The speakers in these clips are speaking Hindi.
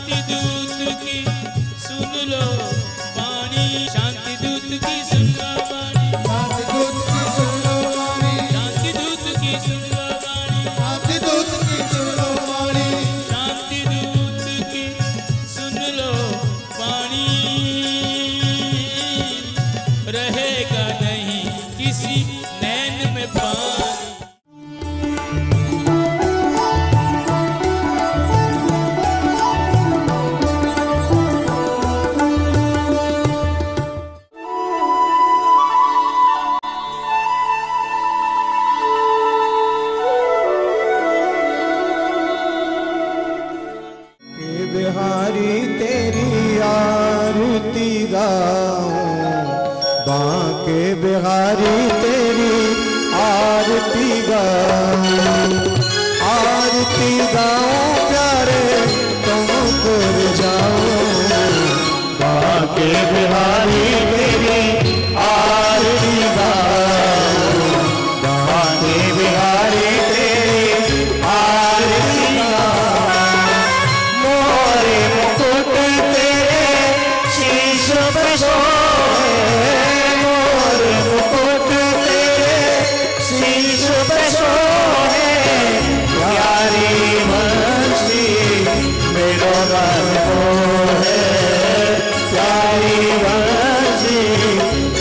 शांति दूत की सुन लो वाणी, शांति दूत की सुन लो वाणी, शांति दूत की सुन लो वाणी, शांति दूत की सुन लो वाणी, शांति दूत की सुन लो वाणी, शांति दूत की सुन लो वाणी। रहेगा नहीं किसी नैन में पानी। बिहारी तेरी आरती गाऊं, बांके बिहारी तेरी आरती गाऊं, आरती गाऊं प्यारे तुमको जाऊं, बांके बिहारी तेरी आरती गाऊं, बांके बिहारी तेरी आरती गाऊं। मोरे मुकुट तेरे शीश पे सोए, मोरे मुकुट तेरे शीश पे सोए, प्यारी बंसी मेरो घर को है, प्यारी बंसी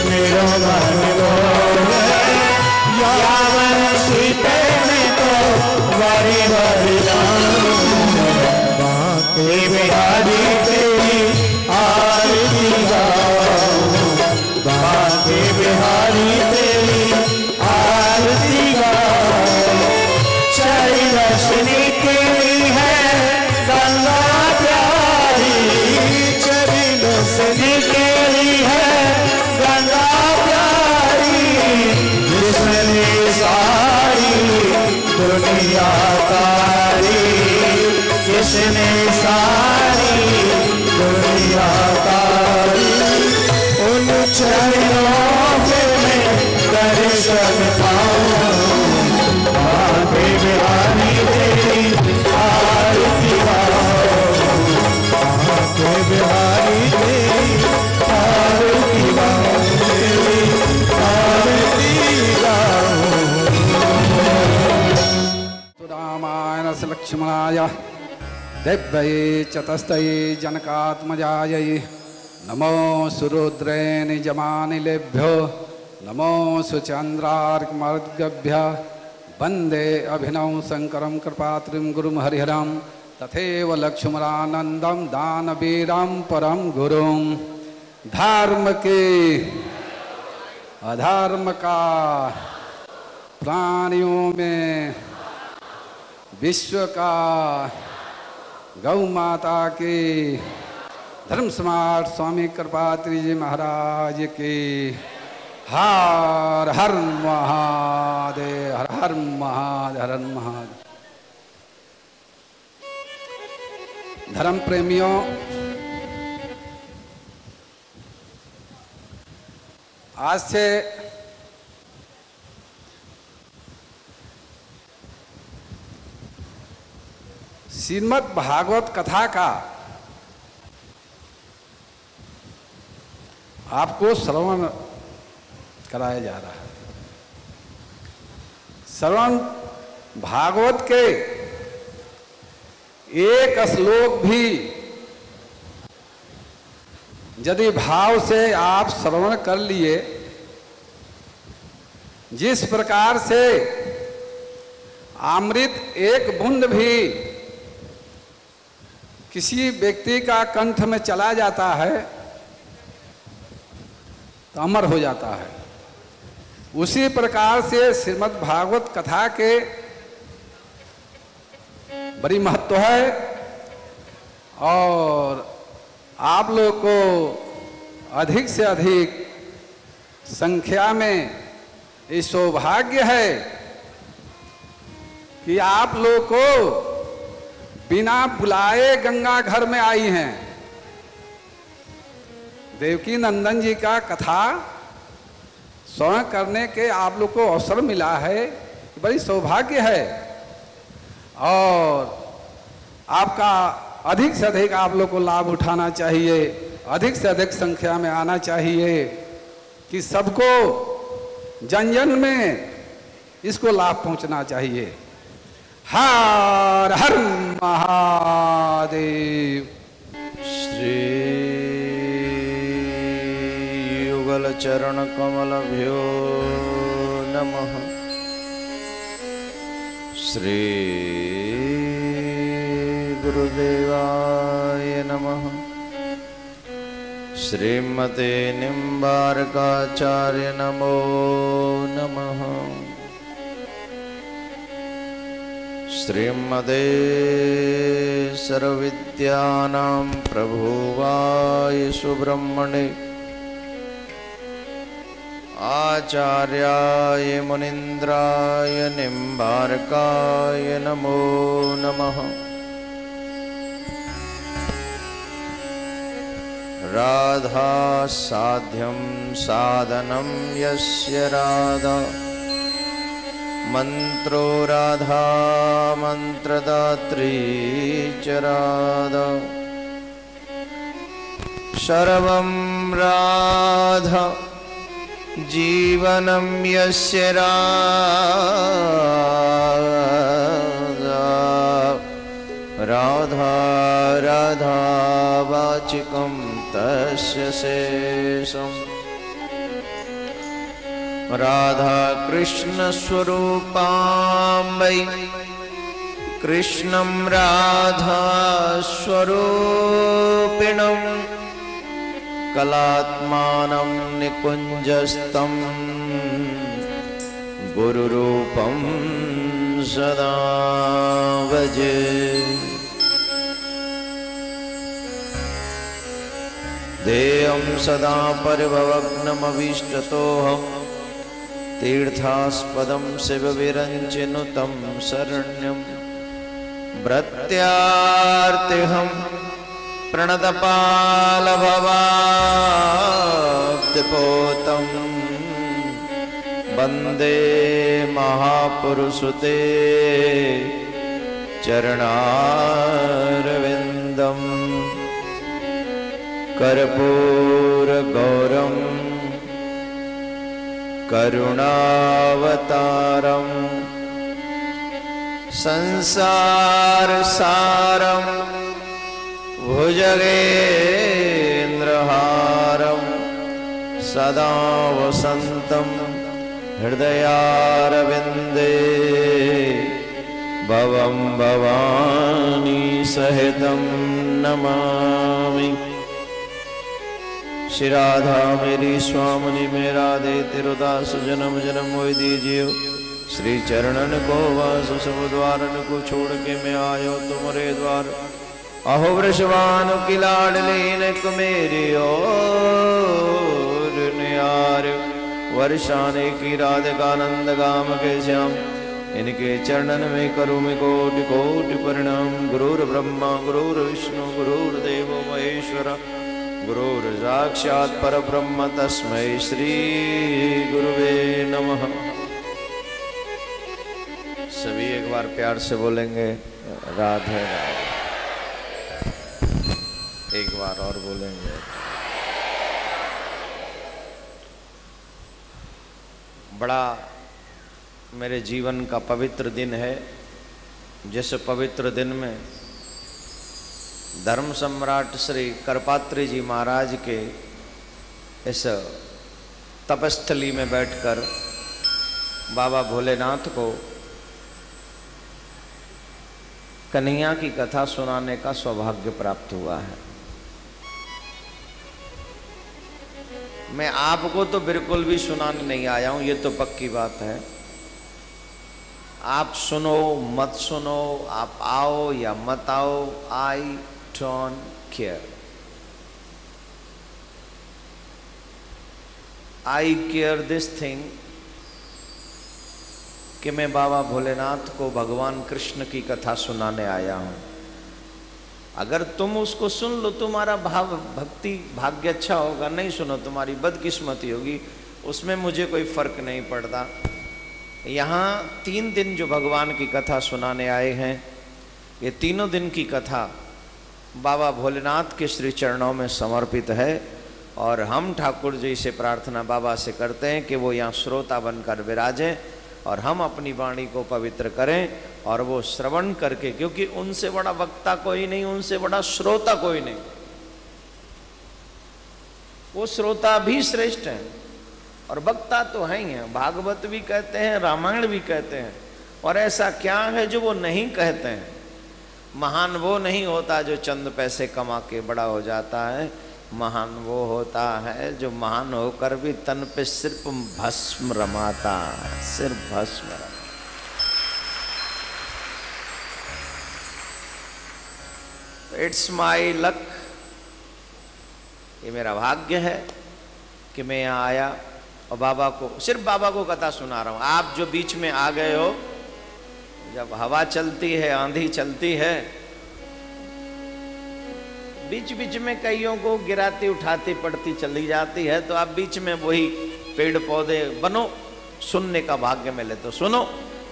मेरो घर को है, या बंसी तेने तो बड़ी बड़ी बांके बिहारी तेरी आरती गाऊं, बांके बिहारी तेरी आरती गाऊं। चरी दर्शनी तेरी है गंगा प्यारी, चरी दर्शनी तेरी है गंगा प्यारी, जिसने सारी दुनिया तारी, जिसने सारी दुनिया तारी, उन चरणों के मैं दर्शन पाऊं, बांके बिहारी तेरी आरती गाऊं, बांके बिहारी तेरी आरती गाऊं, तेरी आरती गाऊं। रामायण से लक्ष्मणाय दिव्यै चतस्तये जनकात्मजायै नमो सुरुद्रे निजमानिलेभ्यो नमो सुचन्द्रार्कमर्गभ्यः वन्दे अभिनव शङ्करं कृपात्रिं गुरुं हरिहरं तथैव लक्ष्मणानन्दं दानवीरं परम गुरुं। धर्म के अधर्म का प्राणियों में विश्व का गौ माता के धर्म समाज स्वामी कृपात्री जी महाराज के हर हर महादेव, हर हर महादेव, हर हर महादेव। धर्म प्रेमियों, आज से श्रीमद् भागवत कथा का आपको श्रवण कराया जा रहा है। श्रवण भागवत के एक श्लोक भी यदि भाव से आप श्रवण कर लिए, जिस प्रकार से अमृत एक बूंद भी किसी व्यक्ति का कंठ में चला जाता है तो अमर हो जाता है, उसी प्रकार से श्रीमद् भागवत कथा के बड़ी महत्व है। और आप लोग को अधिक से अधिक संख्या में ये सौभाग्य है कि आप लोग को बिना बुलाए गंगा घर में आई हैं। देवकी नंदन जी का कथा श्रवण करने के आप लोग को अवसर मिला है, बड़ी सौभाग्य है। और आपका अधिक से अधिक आप लोग को लाभ उठाना चाहिए, अधिक से अधिक संख्या में आना चाहिए कि सबको जन जन में इसको लाभ पहुंचना चाहिए। हर हर महादेव। श्री युगल चरण कमलभ्यो नमः। श्री गुरुदेवाय नमः। श्रीमते निम्बारकाचार्य नमो नमः। श्रीमते सर्वविद्यानां प्रभुवाय सुब्रह्मणे आचार्याय मुनीन्द्राय निम्बारकाय नमो नमः। राधा साध्यं साधनं यस्य राधा मंत्रो राधा मंत्रदात्री च राधा सर्वं राधा जीवनं यस्य राधा राधा राधा वाचिकं तस्य शेषम्। राधा कृष्ण स्वरूपां वै कृष्णं राधा स्वरूपिणं कलात्मानं निकुञ्जस्तं गुरुरूपं सदा भजे। देयं सदा परिभवग्नमभीष्टतोऽहं तीर्थास्पदं शिवविरञ्चिनुतं शरण्यं भृत्यार्तिहं प्रणतपालभवाब्धिपोतं वन्दे महापुरुषते चरणारविन्दम्। कर्पूरगौरं करुणावतारं संसारसारं भुजगेन्द्रहारं सदा वसन्तं हृदयारविन्दे भवं भवानी सहितं नमामि। श्री राधा मेरी स्वामिनी मेरा दे तिरुदास जन्म जन्म मोहि दीजिए। श्री चरणन को वास सब द्वारन को छोड़ के मैं आयो तुम्हारे द्वार। अहो वृषभानु की लाडलीन को मेरी ओर न्यार वर्षाने की राधिकानंद गाम के श्याम। इनके चरणन में करूँ मैं कोटि कोटि प्रणाम। गुरुर ब्रह्मा गुरुर विष्णु गुरुर्देव महेश्वर गुरुर साक्षात् परब्रह्म तस्मै श्री गुरुवे नमः। सभी एक बार प्यार से बोलेंगे राधे राधे। एक बार और बोलेंगे। बड़ा मेरे जीवन का पवित्र दिन है, जिस पवित्र दिन में धर्म सम्राट श्री करपात्री जी महाराज के इस तपस्थली में बैठकर बाबा भोलेनाथ को कन्हैया की कथा सुनाने का सौभाग्य प्राप्त हुआ है। मैं आपको तो बिल्कुल भी सुनाने नहीं आया हूं, ये तो पक्की बात है। आप सुनो मत सुनो, आप आओ या मत आओ, I don't care. I care this thing कि मैं बाबा भोलेनाथ को भगवान कृष्ण की कथा सुनाने आया हूं। अगर तुम उसको सुन लो तुम्हारा भाव भक्ति भाग्य अच्छा होगा, नहीं सुनो तुम्हारी बदकिस्मती होगी, उसमें मुझे कोई फर्क नहीं पड़ता। यहाँ 3 दिन जो भगवान की कथा सुनाने आए हैं, ये तीनों दिन की कथा बाबा भोलेनाथ के श्री चरणों में समर्पित है। और हम ठाकुर जी से प्रार्थना बाबा से करते हैं कि वो यहाँ श्रोता बनकर विराजें और हम अपनी वाणी को पवित्र करें और वो श्रवण करके, क्योंकि उनसे बड़ा वक्ता कोई नहीं, उनसे बड़ा श्रोता कोई नहीं। वो श्रोता भी श्रेष्ठ हैं और वक्ता तो है ही है। भागवत भी कहते हैं, रामायण भी कहते हैं। और ऐसा क्या है जो वो नहीं कहते हैं? महान वो नहीं होता जो चंद पैसे कमा के बड़ा हो जाता है, महान वो होता है जो महान होकर भी तन पे सिर्फ भस्म रमाता है, सिर्फ भस्म रमाता। इट्स माई लक, ये मेरा भाग्य है कि मैं यहाँ आया और बाबा को, सिर्फ बाबा को कथा सुना रहा हूँ। आप जो बीच में आ गए हो, जब हवा चलती है, आंधी चलती है, बीच बीच में कईयों को गिराती उठाती पड़ती चली जाती है, तो आप बीच में वही पेड़ पौधे बनो, सुनने का भाग्य मिले तो सुनो।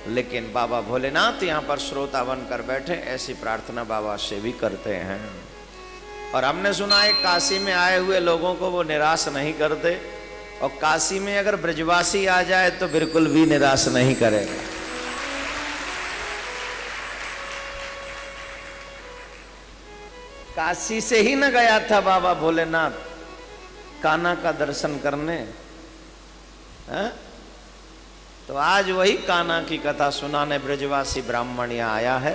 लेकिन बाबा भोलेनाथ यहाँ पर श्रोता बनकर बैठे, ऐसी प्रार्थना बाबा से भी करते हैं। और हमने सुना है काशी में आए हुए लोगों को वो निराश नहीं करते, और काशी में अगर ब्रजवासी आ जाए तो बिल्कुल भी निराश नहीं करेगा। काशी से ही न गया था बाबा भोलेनाथ कान्हा का दर्शन करने, है? तो आज वही कान्हा की कथा सुनाने ब्रजवासी ब्राह्मण यहाँ आया है।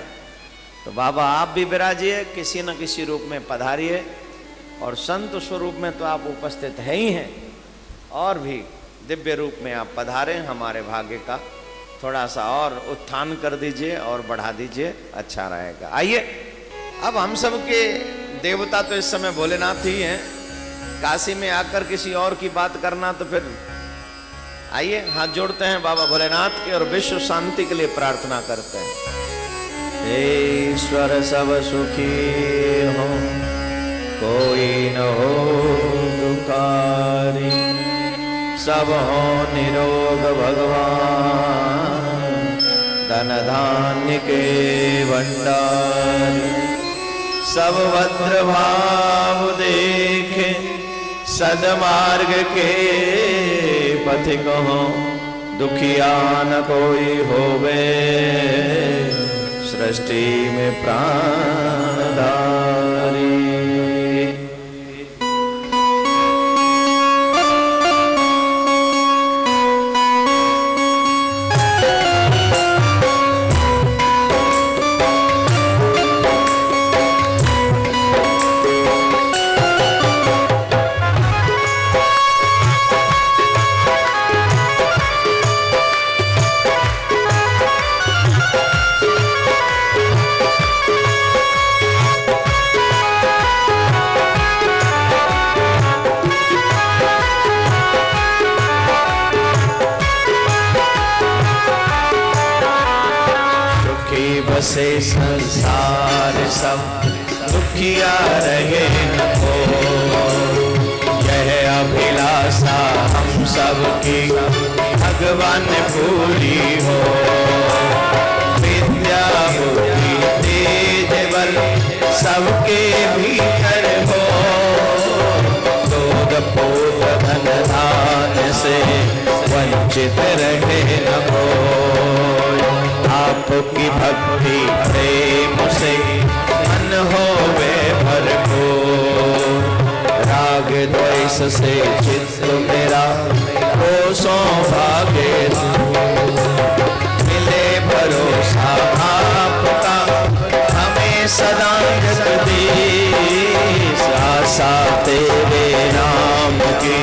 तो बाबा आप भी विराजिए, किसी न किसी रूप में पधारिए। और संत स्वरूप में तो आप उपस्थित है ही हैं, और भी दिव्य रूप में आप पधारें। हमारे भाग्य का थोड़ा सा और उत्थान कर दीजिए और बढ़ा दीजिए, अच्छा रहेगा। आइए, अब हम सब के देवता तो इस समय भोलेनाथ ही हैं। काशी में आकर किसी और की बात करना तो फिर, आइए हाथ जोड़ते हैं बाबा भोलेनाथ के और विश्व शांति के लिए प्रार्थना करते हैं। हे ईश्वर सब सुखी हो, कोई न हो दुखारी, सब हो निरोग भगवान, धन धान्य के भंडार, सब भद्र भाव देखे, सदमार्ग के पथिक हो, दुखिया न कोई होवे, सृष्टि में प्राणधारी। से संसार सब दुखिया रहे न हो, यह अभिलाषा हम सब की भगवान पूरी हो। विद्या बुद्धि तेज बल सबके भीतर हो, दूध पोत धन धान्य से वंचित रहे न हो। आपकी भक्ति प्रेम से मन होवे भरपूर, राग द्वेष से चित्त मेरा हो सौभाग्य मिले भरोसा आपका हमें सदा जगदीश। आशा तेरे नाम की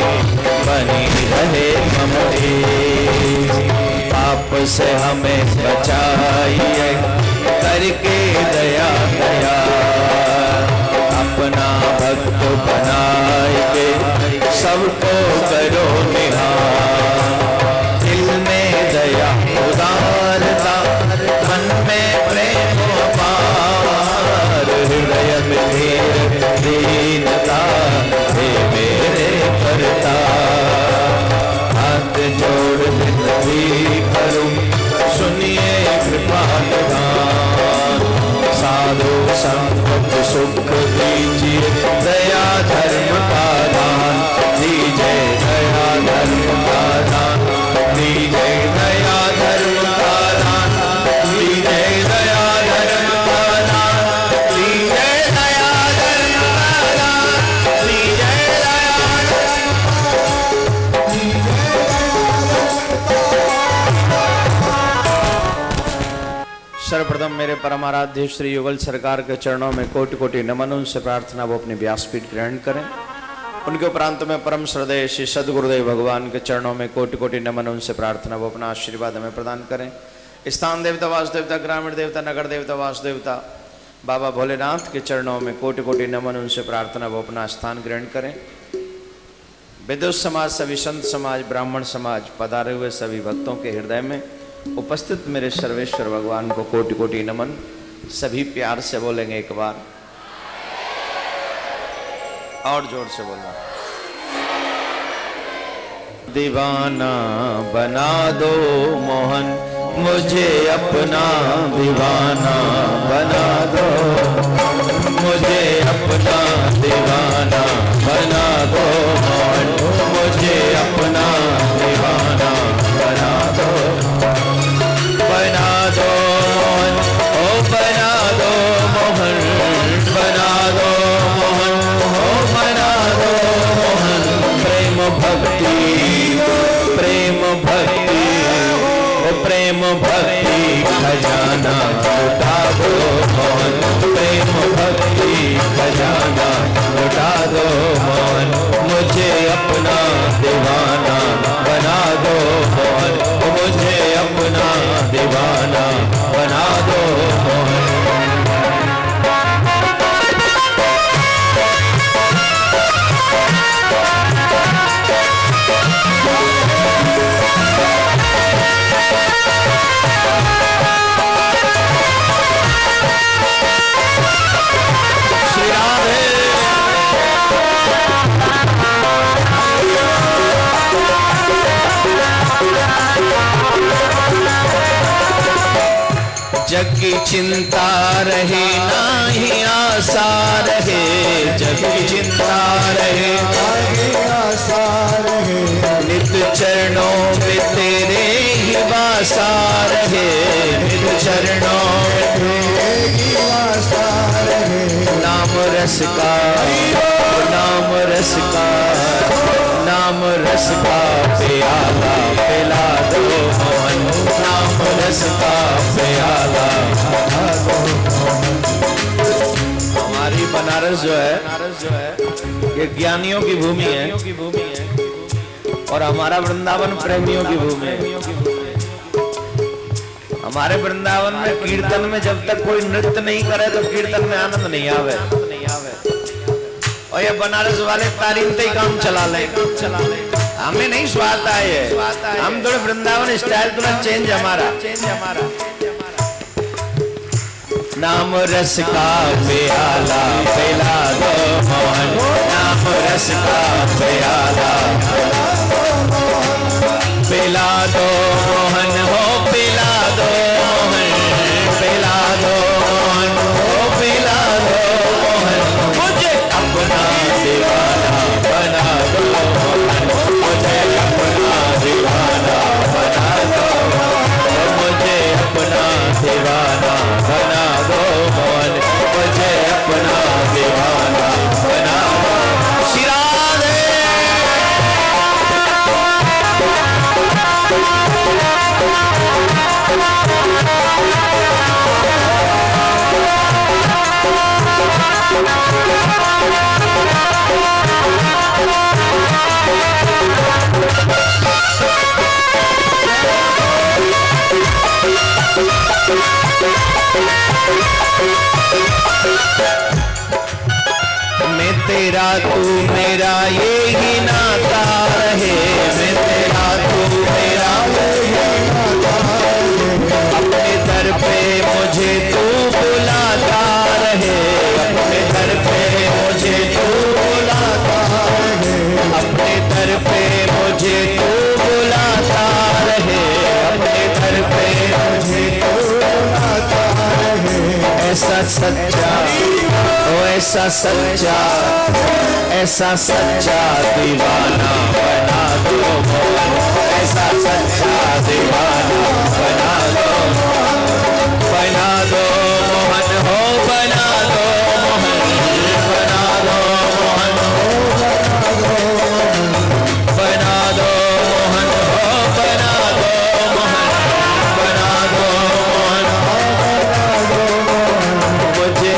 बनी रहे हमारी, पाप से हमें बचाइए करके दया दया। अपना भक्त बनाए के सबको करो निहार, दिल में दया उदारता मन में प्रेम अपार, हृदय में धीर दीनता हे मेरे करता। हाथ जोड़ विनती करूं सुनिए कृपा निधान, साधु कीजिए दया धर्म का दान, दीजिए दया धर्म का दान, दीजिए दया धर्म का दान, दीजिए दया धर्म का दान, दीजिए दया धर्म का दान, दीजिए दया सर्वप्रथम मेरे परम आराध्य श्री युगल सरकार के चरणों में कोटि कोटि नमन, उनसे प्रार्थना वो अपनी व्यासपीठ ग्रहण करें। उनके उपरांत में परम श्रद्धेय श्री सदगुरुदेव भगवान के चरणों में कोटि कोटि नमन, उनसे प्रार्थना वो अपना आशीर्वाद हमें प्रदान करें। स्थान देवता वासुदेवता, ग्रामीण देवता, नगर देवता वासुदेवता बाबा भोलेनाथ के चरणों में कोटि कोटि नमन, उनसे प्रार्थना वो अपना स्थान ग्रहण करें। विद्युत समाज, सभी संत समाज, ब्राह्मण समाज, पधारे हुए सभी भक्तों के हृदय में उपस्थित मेरे सर्वेश्वर भगवान को कोटि कोटि नमन। सभी प्यार से बोलेंगे एक बार, और जोर से बोलना। दीवाना बना दो मोहन, मुझे अपना दीवाना बना दो, मुझे अपना दीवाना बना दो मोहन, मुझे अपना दीवाना बना दो, बना दो मोहन, ओ बना दो मोहन, बना दो मोहन, ओ बना दो मोहन। प्रेम भक्ति, प्रेम भक्ति, ओ प्रेम भक्ति खजाना लुटा दो मोहन, प्रेम भक्ति खजाना लुटा दो मोहन, मुझे अपना दीवाना बना दो मोहन, मुझे अपना दीवाना बना दो मोहन। जग की चिंता रहे नाही आशा रहे, जग की चिंता रहे नाही आशा रहे, नित्य चरणों में तेरे ही वासा रहे, नित्य चरणों में तेरे ही वासा रहे। नाम रस का, नाम रस का, नाम रस का प्याला पिला दो मोहन, नाम रस का प्याला पिला दो। हमारी बनारस जो है ये ज्ञानियों की भूमि है, और हमारा वृंदावन प्रेमियों की भूमि है। हमारे वृंदावन में कीर्तन में जब तक कोई नृत्य नहीं करे तो कीर्तन में आनंद नहीं आवे, और ये बनारस वाले तारीफ ही काम चला ले। हमें नहीं स्वाद है, हम थोड़े वृंदावन स्टाइल थोड़ा चेंज हमारा। नाम रस का प्याला पिला दो मोहन, नाम रस का प्याला पिला दो मोहन, हो पिला दो मोहन, पिला दो मोहन, हो पिला दो मोहन। मुझे अपना दीवाना बना दो मोहन, मुझे अपना दीवाना बना दो, मुझे अपना दीवाना बना दो मोहन, मुझे अपना दीवाना बना दो। श्री राधे। मैं तेरा तू मेरा ये ही नाता रहे, मैं तेरा तू मेरा अपने दर पे मुझे तू बुलाता रहे, अपने दर पे मुझे तू बुलाता रहे, अपने दर पे मुझे तू बुलाता रहे, अपने दर पे मुझे तू बुलाता रहे। ऐसा सच्चा, ओ ऐसा सच्चा दीवाना बना दो मोहन, ऐसा सच्चा दीवाना बना दो मोहन हो, बना दो मोहन, बना दो मोहन हो, बना दो मोहन हो, बना दो मोहन, बना दो मोहन, मुझे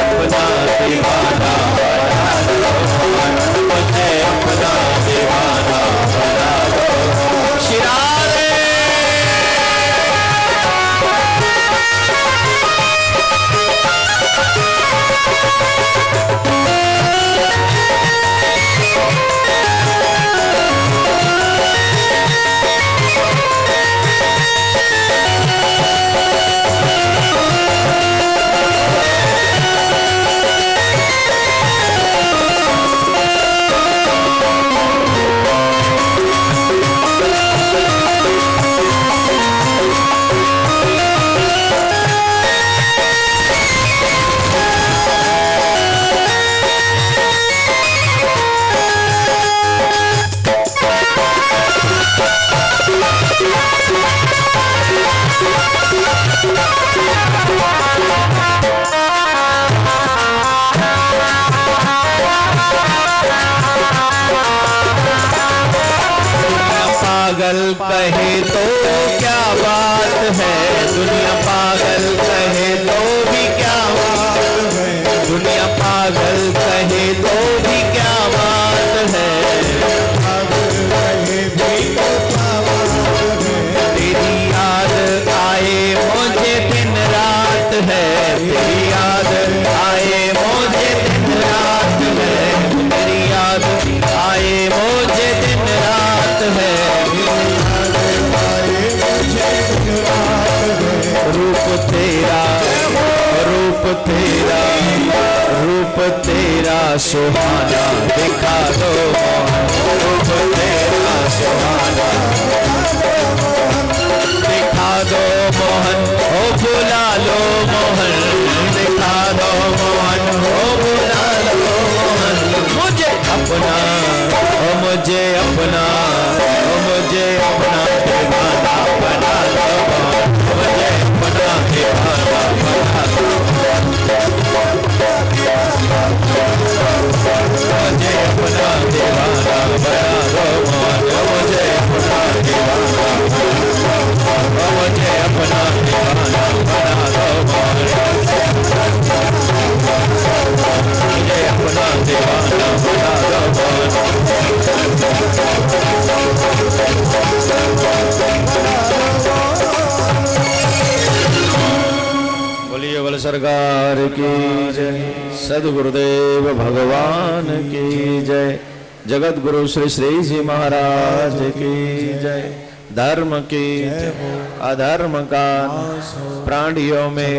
अपना दीवाना बना दो, मुझे अपना दीवाना बना दो। शिरारे पागल कहे तो क्या बात है, दुनिया पागल कहे तो भी क्या बात है, दुनिया पागल कहे तो भी क्या बात है, तेरी याद आए मुझे दिन रात है, तेरी याद आए मुझे दिन रात है, तेरी याद आए मुझे दिन रात है, रूप तेरा सुहाना दिखा दो मोहन, रूप तेरा सुहाना दिखा दो मोहन, ओ बुला लो मोहन, दिखा दो मोहन, ओ बुला लो मोहन, मुझे अपना दीवाना बना दो, मुझे अपना दीवाना बना दो, मुझे अपना दीवाना बना दो मोहन, मुझे अपना दीवाना, मुझे अपना दीवाना बना दो मोहन, मुझे अपना दीवाना बना दो मोहन। बोलिए बोल सरकार की जय, सदगुरुदेव भगवान की जय, जगत गुरु श्री श्री जी महाराज की जय। धर्म की अधर्म का प्राणियों में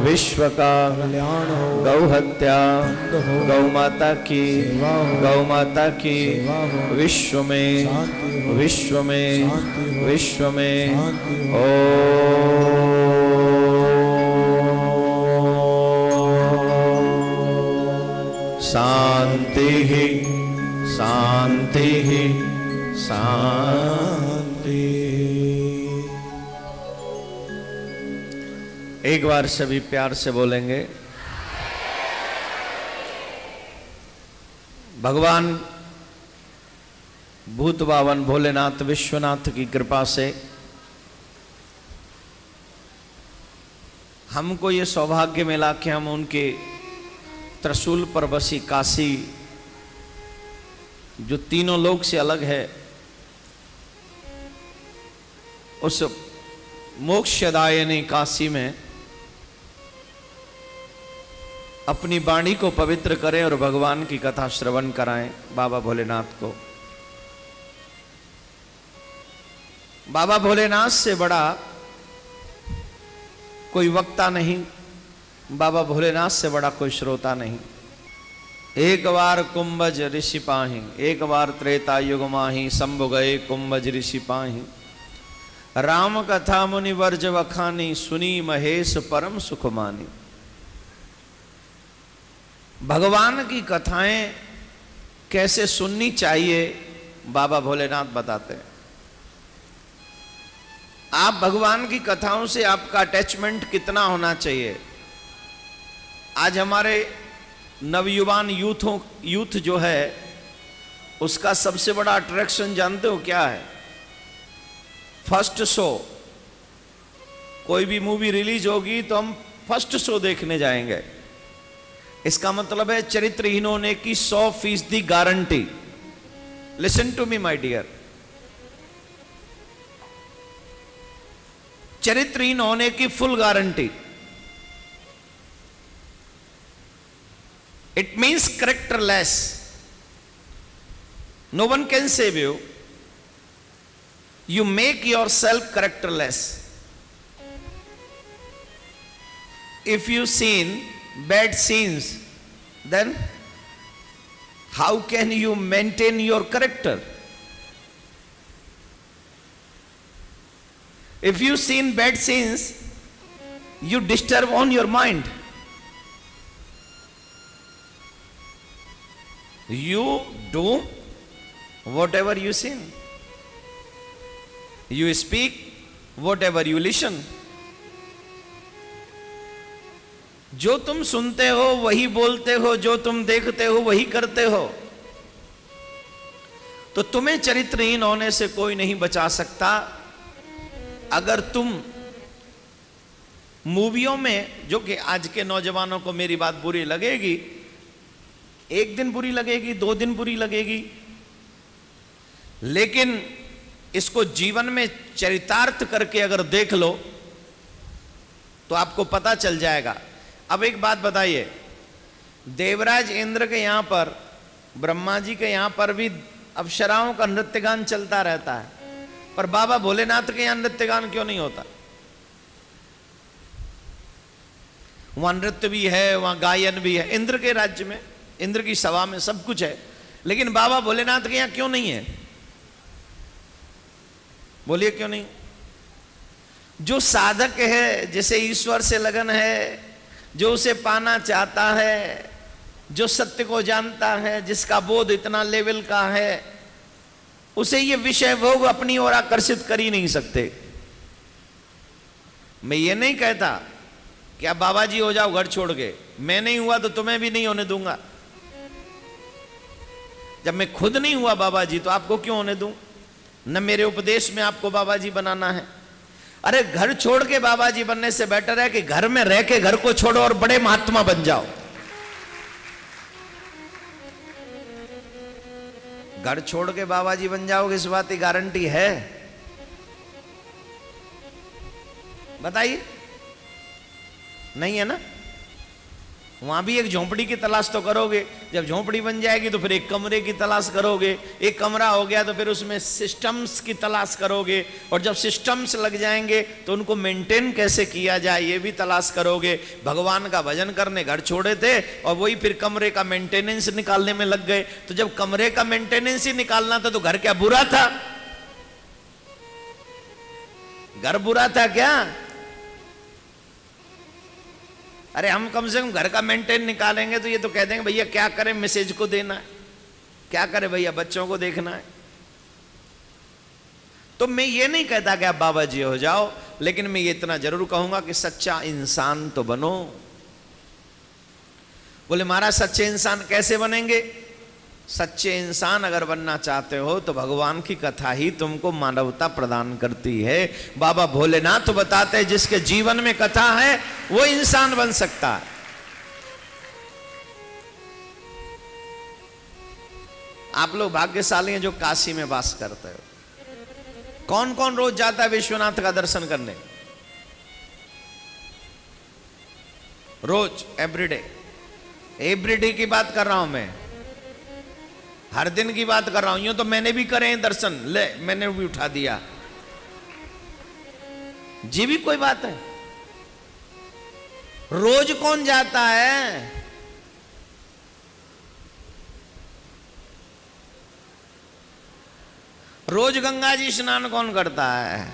विश्व का गौ हत्या, गौ माता की विश्व में ओ शांति शांति शांति। एक बार सभी प्यार से बोलेंगे। भगवान भूत बावन भोलेनाथ विश्वनाथ की कृपा से हमको ये सौभाग्य मिला कि हम उनके त्रिशूल पर बसी काशी, जो तीनों लोक से अलग है, उस मोक्षदायिनी काशी में अपनी वाणी को पवित्र करें और भगवान की कथा श्रवण कराएं बाबा भोलेनाथ को। बाबा भोलेनाथ से बड़ा कोई वक्ता नहीं, बाबा भोलेनाथ से बड़ा कोई श्रोता नहीं। एक बार कुंभज ऋषि पाहि, एक बार त्रेता युग माहि, शंभु गए कुंभज ऋषि पाहि। राम कथा मुनि वर्ज वखानी, सुनी महेश परम सुख मानी। भगवान की कथाएं कैसे सुननी चाहिए बाबा भोलेनाथ बताते हैं। आप भगवान की कथाओं से आपका अटैचमेंट कितना होना चाहिए। आज हमारे नवयुवान यूथ जो है उसका सबसे बड़ा अट्रैक्शन जानते हो क्या है? First show. कोई भी मूवी रिलीज होगी तो हम फर्स्ट शो देखने जाएंगे। इसका मतलब है चरित्रहीन होने की 100% guarantee. Listen to me my dear, चरित्रहीन होने की full guarantee. It means characterless. No one can save you. You make yourself characterless. If you seen bad scenes, then how can you maintain your character? If you seen bad scenes, you disturb on your mind. You do whatever you seen. You speak whatever you listen. जो तुम सुनते हो वही बोलते हो, जो तुम देखते हो वही करते हो। तो तुम्हें चरित्रहीन होने से कोई नहीं बचा सकता। अगर तुम मूवियों में, जो कि आज के नौजवानों को मेरी बात बुरी लगेगी, एक दिन बुरी लगेगी, 2 दिन बुरी लगेगी, लेकिन इसको जीवन में चरितार्थ करके अगर देख लो तो आपको पता चल जाएगा। अब एक बात बताइए, देवराज इंद्र के यहां पर, ब्रह्मा जी के यहां पर भी अप्सराओं का नृत्य गान चलता रहता है, पर बाबा भोलेनाथ के यहां नृत्य गान क्यों नहीं होता? वहां नृत्य भी है, वहां गायन भी है। इंद्र के राज्य में, इंद्र की सभा में सब कुछ है, लेकिन बाबा भोलेनाथ के यहां क्यों नहीं है? बोलिए क्यों नहीं? जो साधक है, जिसे ईश्वर से लगन है, जो उसे पाना चाहता है, जो सत्य को जानता है, जिसका बोध इतना लेवल का है, उसे ये विषय भोग अपनी ओर आकर्षित कर ही नहीं सकते। मैं ये नहीं कहता कि आप बाबा जी हो जाओ घर छोड़ के। मैं नहीं हुआ तो तुम्हें भी नहीं होने दूंगा। जब मैं खुद नहीं हुआ बाबा जी तो आपको क्यों होने दूं? न मेरे उपदेश में आपको बाबा जी बनाना है। अरे घर छोड़ के बाबा जी बनने से बेटर है कि घर में रह के घर को छोड़ो और बड़े महात्मा बन जाओ। घर छोड़ के बाबा जी बन जाओगे, इस बात की गारंटी है? बताइए, नहीं है ना? वहां भी एक झोंपड़ी की तलाश तो करोगे। जब झोंपड़ी बन जाएगी तो फिर एक कमरे की तलाश करोगे। एक कमरा हो गया तो फिर उसमें सिस्टम्स की तलाश करोगे, और जब सिस्टम्स लग जाएंगे तो उनको मेंटेन कैसे किया जाए ये भी तलाश करोगे। भगवान का भजन करने घर छोड़े थे और वही फिर कमरे का मेंटेनेंस निकालने में लग गए। तो जब कमरे का मेंटेनेंस ही निकालना था तो घर क्या बुरा था? घर बुरा था क्या? अरे हम कम से कम घर का मेंटेन निकालेंगे तो ये तो कह देंगे भैया क्या करें, मैसेज को देना है, क्या करें भैया बच्चों को देखना है। तो मैं ये नहीं कहता कि आप बाबा जी हो जाओ, लेकिन मैं ये इतना जरूर कहूंगा कि सच्चा इंसान तो बनो। बोले महाराज सच्चे इंसान कैसे बनेंगे? सच्चे इंसान अगर बनना चाहते हो तो भगवान की कथा ही तुमको मानवता प्रदान करती है। बाबा भोलेनाथ बताते हैं जिसके जीवन में कथा है वो इंसान बन सकता है। आप लोग भाग्यशाली हैं जो काशी में वास करते हो। कौन कौन रोज जाता है विश्वनाथ का दर्शन करने? रोज, एवरीडे। एवरीडे की बात कर रहा हूं मैं, हर दिन की बात कर रहा हूं। यूं तो मैंने भी करे हैं दर्शन, ले मैंने भी उठा दिया जी, भी कोई बात है? रोज कौन जाता है? रोज गंगा जी स्नान कौन करता है?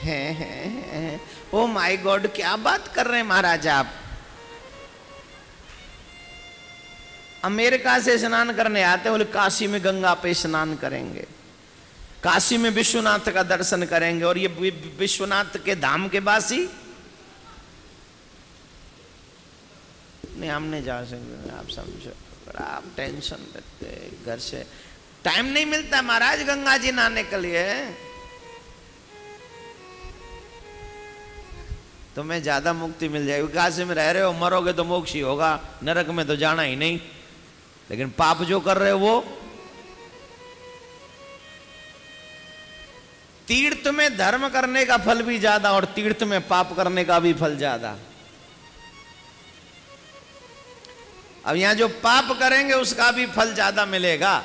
हैं। ओ माय गॉड, क्या बात कर रहे हैं महाराज आप? अमेरिका से स्नान करने आते, बोले काशी में गंगा पे स्नान करेंगे, काशी में विश्वनाथ का दर्शन करेंगे, और ये विश्वनाथ के धाम के वासी नहीं, हम नहीं जा सकते। आप समझो, आप टेंशन लेते, घर से टाइम नहीं मिलता महाराज गंगा जी नहाने के लिए। तुम्हें ज्यादा मुक्ति मिल जाएगी, काशी में रह रहे हो, मरोगे तो मोक्ष ही होगा, नरक में तो जाना ही नहीं। लेकिन पाप जो कर रहे हो वो, तीर्थ में धर्म करने का फल भी ज्यादा और तीर्थ में पाप करने का भी फल ज्यादा। अब यहां जो पाप करेंगे उसका भी फल ज्यादा मिलेगा,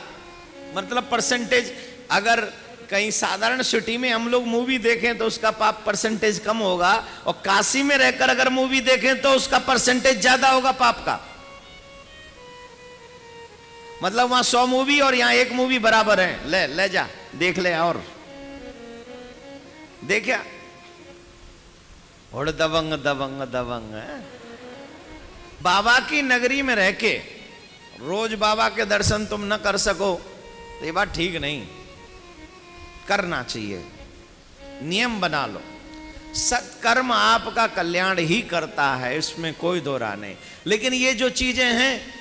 मतलब परसेंटेज। अगर कहीं साधारण सिटी में हम लोग मूवी देखें तो उसका पाप परसेंटेज कम होगा, और काशी में रहकर अगर मूवी देखें तो उसका परसेंटेज ज्यादा होगा पाप का। मतलब वहां 100 मूवी और यहां 1 मूवी बराबर है। ले जा देख ले, और देखा और दबंग दबंग दबंग है। बाबा की नगरी में रह के रोज बाबा के दर्शन तुम न कर सको तो ये बात ठीक नहीं, करना चाहिए, नियम बना लो। सत्कर्म आपका कल्याण ही करता है, इसमें कोई दो राय नहीं। लेकिन ये जो चीजें हैं,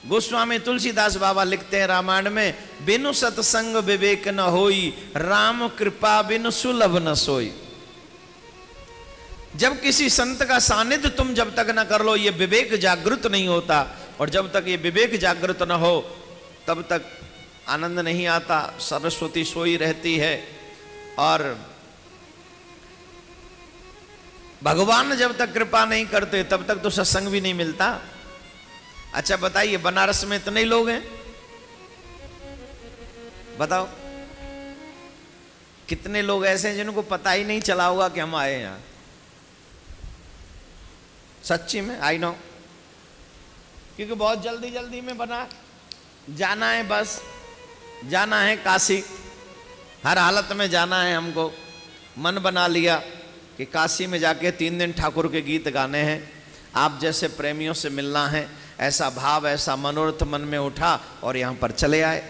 गोस्वामी तुलसीदास बाबा लिखते हैं रामायण में, बिनु सत्संग विवेक न होई, राम कृपा बिनु सुलभ न सोई। जब किसी संत का सानिध्य तुम जब तक न कर लो, ये विवेक जागृत नहीं होता, और जब तक ये विवेक जागृत न हो तब तक आनंद नहीं आता। सरस्वती सोई रहती है, और भगवान जब तक कृपा नहीं करते तब तक तो सत्संग भी नहीं मिलता। अच्छा बताइए, बनारस में इतने लोग हैं, बताओ कितने लोग ऐसे हैं जिनको पता ही नहीं चला होगा कि हम आए यहां? सच्ची में आई नो, क्योंकि बहुत जल्दी जल्दी में बना, जाना है, बस जाना है काशी, हर हालत में जाना है हमको। मन बना लिया कि काशी में जाके 3 दिन ठाकुर के गीत गाने हैं, आप जैसे प्रेमियों से मिलना है, ऐसा भाव, ऐसा मनोरथ मन में उठा और यहां पर चले आए।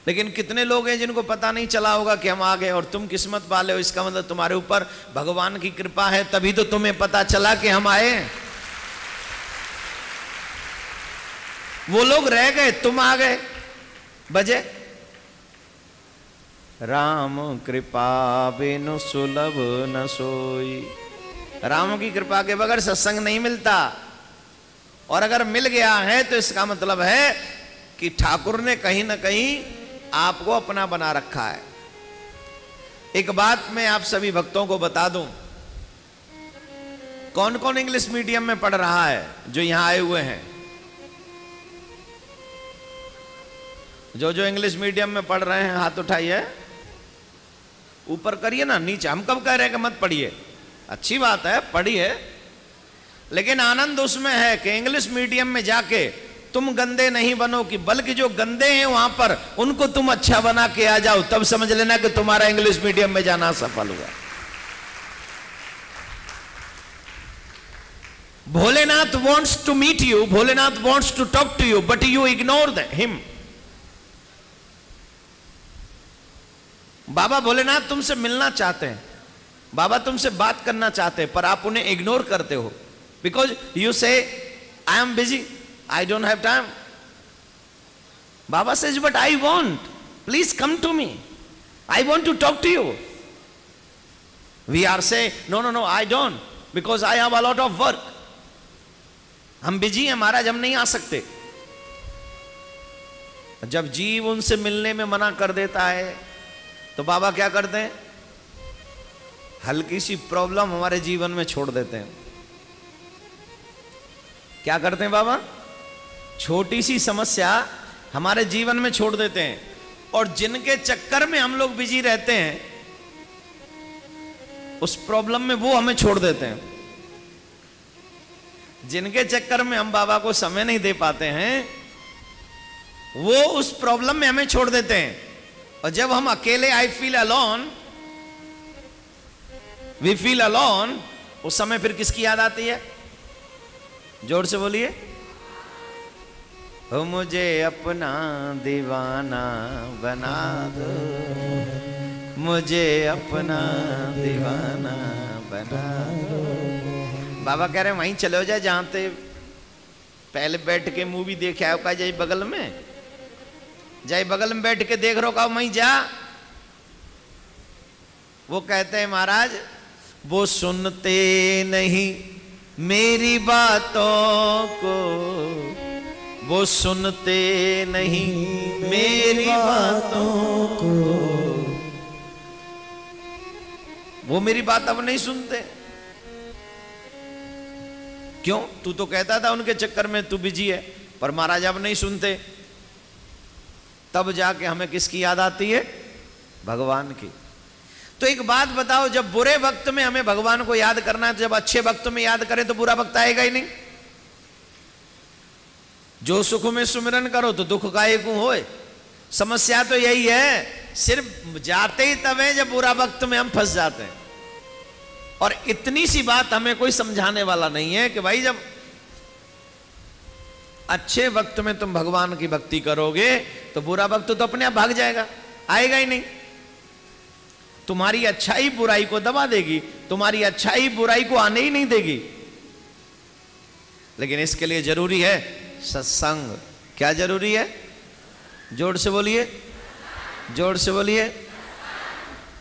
लेकिन कितने लोग हैं जिनको पता नहीं चला होगा कि हम आ गए, और तुम किस्मत वाले हो, इसका मतलब तुम्हारे ऊपर भगवान की कृपा है, तभी तो तुम्हें पता चला कि हम आए। वो लोग रह गए, तुम आ गए, बजे राम कृपा बिनु सुलभ न सोई। राम की कृपा के बगैर सत्संग नहीं मिलता, और अगर मिल गया है तो इसका मतलब है कि ठाकुर ने कहीं ना कहीं आपको अपना बना रखा है। एक बात मैं आप सभी भक्तों को बता दूं, कौन कौन इंग्लिश मीडियम में पढ़ रहा है जो यहां आए हुए हैं? जो इंग्लिश मीडियम में पढ़ रहे हैं हाथ उठाइए, ऊपर करिए ना, नीचे। हम कब कह रहे हैं कि मत पढ़िए, अच्छी बात है, पढ़िए, लेकिन आनंद उसमें है कि इंग्लिश मीडियम में जाके तुम गंदे नहीं बनो, कि बल्कि जो गंदे हैं वहां पर उनको तुम अच्छा बना के आ जाओ, तब समझ लेना कि तुम्हारा इंग्लिश मीडियम में जाना सफल हुआ। Bholenath wants to meet you, Bholenath wants to talk to you, but you ignore him. बाबा भोलेनाथ तुमसे मिलना चाहते हैं, बाबा तुमसे बात करना चाहते हैं, पर आप उन्हें इग्नोर करते हो, because you say I am busy, I don't have time. बाबा says but I want, please come to me, I want to talk to you. We are say no no no, I don't, because I have a lot of work. हम बिजी हैं महाराज, हम नहीं आ सकते। जब जीव उनसे मिलने में मना कर देता है तो बाबा क्या करते हैं? हल्की सी प्रॉब्लम हमारे जीवन में छोड़ देते हैं। क्या करते हैं बाबा? छोटी सी समस्या हमारे जीवन में छोड़ देते हैं, और जिनके चक्कर में हम लोग बिजी रहते हैं उस प्रॉब्लम में वो हमें छोड़ देते हैं। जिनके चक्कर में हम बाबा को समय नहीं दे पाते हैं वो उस प्रॉब्लम में हमें छोड़ देते हैं। और जब हम अकेले, I feel alone, we feel alone, उस समय फिर किसकी याद आती है? जोर से बोलिए, हो मुझे अपना दीवाना बना दो, मुझे अपना दीवाना बना दो। बाबा कह रहे हैं वहीं चले जाए जहां ते पहले बैठ के मूवी देखे आओ, का जाई बगल में, जाई बगल में बैठ के देख रो का वहीं जा। वो कहते हैं महाराज वो सुनते नहीं मेरी बातों को, वो सुनते नहीं मेरी बातों को, वो मेरी बात अब नहीं सुनते। क्यों? तू तो कहता था उनके चक्कर में तू बिजी है, पर महाराज अब नहीं सुनते। तब जाके हमें किसकी याद आती है? भगवान की। तो एक बात बताओ, जब बुरे वक्त में हमें भगवान को याद करना है, तो जब अच्छे वक्त में याद करें तो बुरा वक्त आएगा ही नहीं। जो सुख में सुमिरन करो तो दुख काहे को होए। समस्या तो यही है, सिर्फ जाते ही तब है जब बुरा वक्त में हम फंस जाते हैं। और इतनी सी बात हमें कोई समझाने वाला नहीं है कि भाई जब अच्छे वक्त में तुम भगवान की भक्ति करोगे तो बुरा वक्त तो अपने आप भाग जाएगा, आएगा ही नहीं। तुम्हारी अच्छाई बुराई को दबा देगी, तुम्हारी अच्छाई बुराई को आने ही नहीं देगी। लेकिन इसके लिए जरूरी है सत्संग। क्या जरूरी है? जोर से बोलिए, जोर से बोलिए।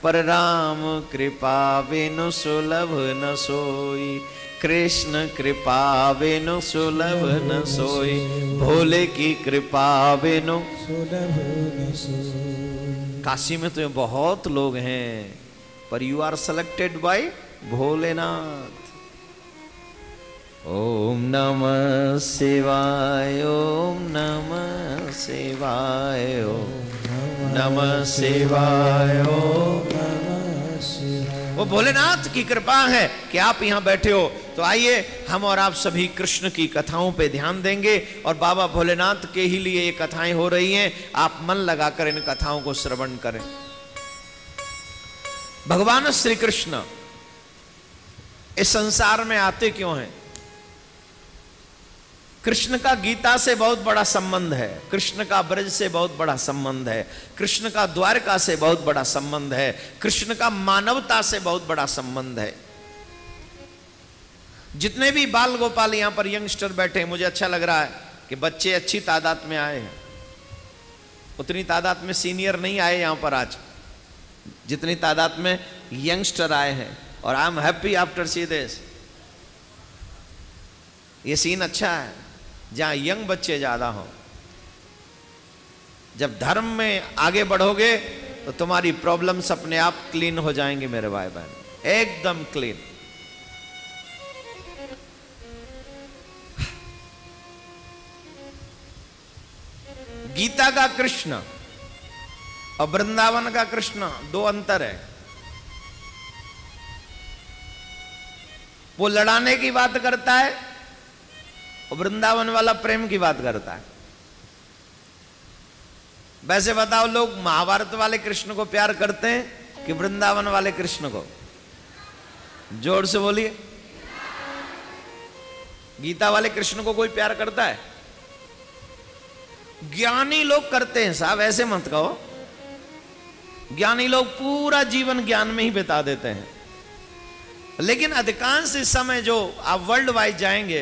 पर राम कृपा बिनु सुलभ न सोई, कृष्ण कृपा बिनु सुलभ न सोई, भोले की कृपा बिनु सुलभ न सोई। काशी में तो बहुत लोग हैं, पर you are selected by Bholenath. ओम नमः शिवाय, ओम नमः शिवाय, ओम नमः शिवाय, ओम नमः शिवाय। वो भोलेनाथ की कृपा है कि आप यहाँ बैठे हो। तो आइए हम और आप सभी कृष्ण की कथाओं पे ध्यान देंगे, और बाबा भोलेनाथ के ही लिए ये कथाएं हो रही हैं। आप मन लगाकर इन कथाओं को श्रवण करें। भगवान श्री कृष्ण इस संसार में आते क्यों हैं? कृष्ण का गीता से बहुत बड़ा संबंध है, कृष्ण का ब्रज से बहुत बड़ा संबंध है, कृष्ण का द्वारका से बहुत बड़ा संबंध है, कृष्ण का मानवता से बहुत बड़ा संबंध है। जितने भी बाल गोपाल यहां पर यंगस्टर बैठे हैं, मुझे अच्छा लग रहा है कि बच्चे अच्छी तादाद में आए हैं। उतनी तादाद में सीनियर नहीं आए यहां पर आज, जितनी तादाद में यंगस्टर आए हैं। और I am happy after see this. ये सीन अच्छा है जहां यंग बच्चे ज्यादा हो। जब धर्म में आगे बढ़ोगे तो तुम्हारी प्रॉब्लम्स अपने आप क्लीन हो जाएंगे मेरे भाई बहन, एकदम क्लीन। गीता का कृष्ण और वृंदावन का कृष्ण दो अंतर है। वो लड़ाने की बात करता है और वृंदावन वाला प्रेम की बात करता है। वैसे बताओ, लोग महाभारत वाले कृष्ण को प्यार करते हैं कि वृंदावन वाले कृष्ण को? जोर से बोलिए। गीता वाले कृष्ण को कोई प्यार करता है? ज्ञानी लोग करते हैं साहब, ऐसे मत कहो। ज्ञानी लोग पूरा जीवन ज्ञान में ही बिता देते हैं। लेकिन अधिकांश इस समय जो आप वर्ल्ड वाइड जाएंगे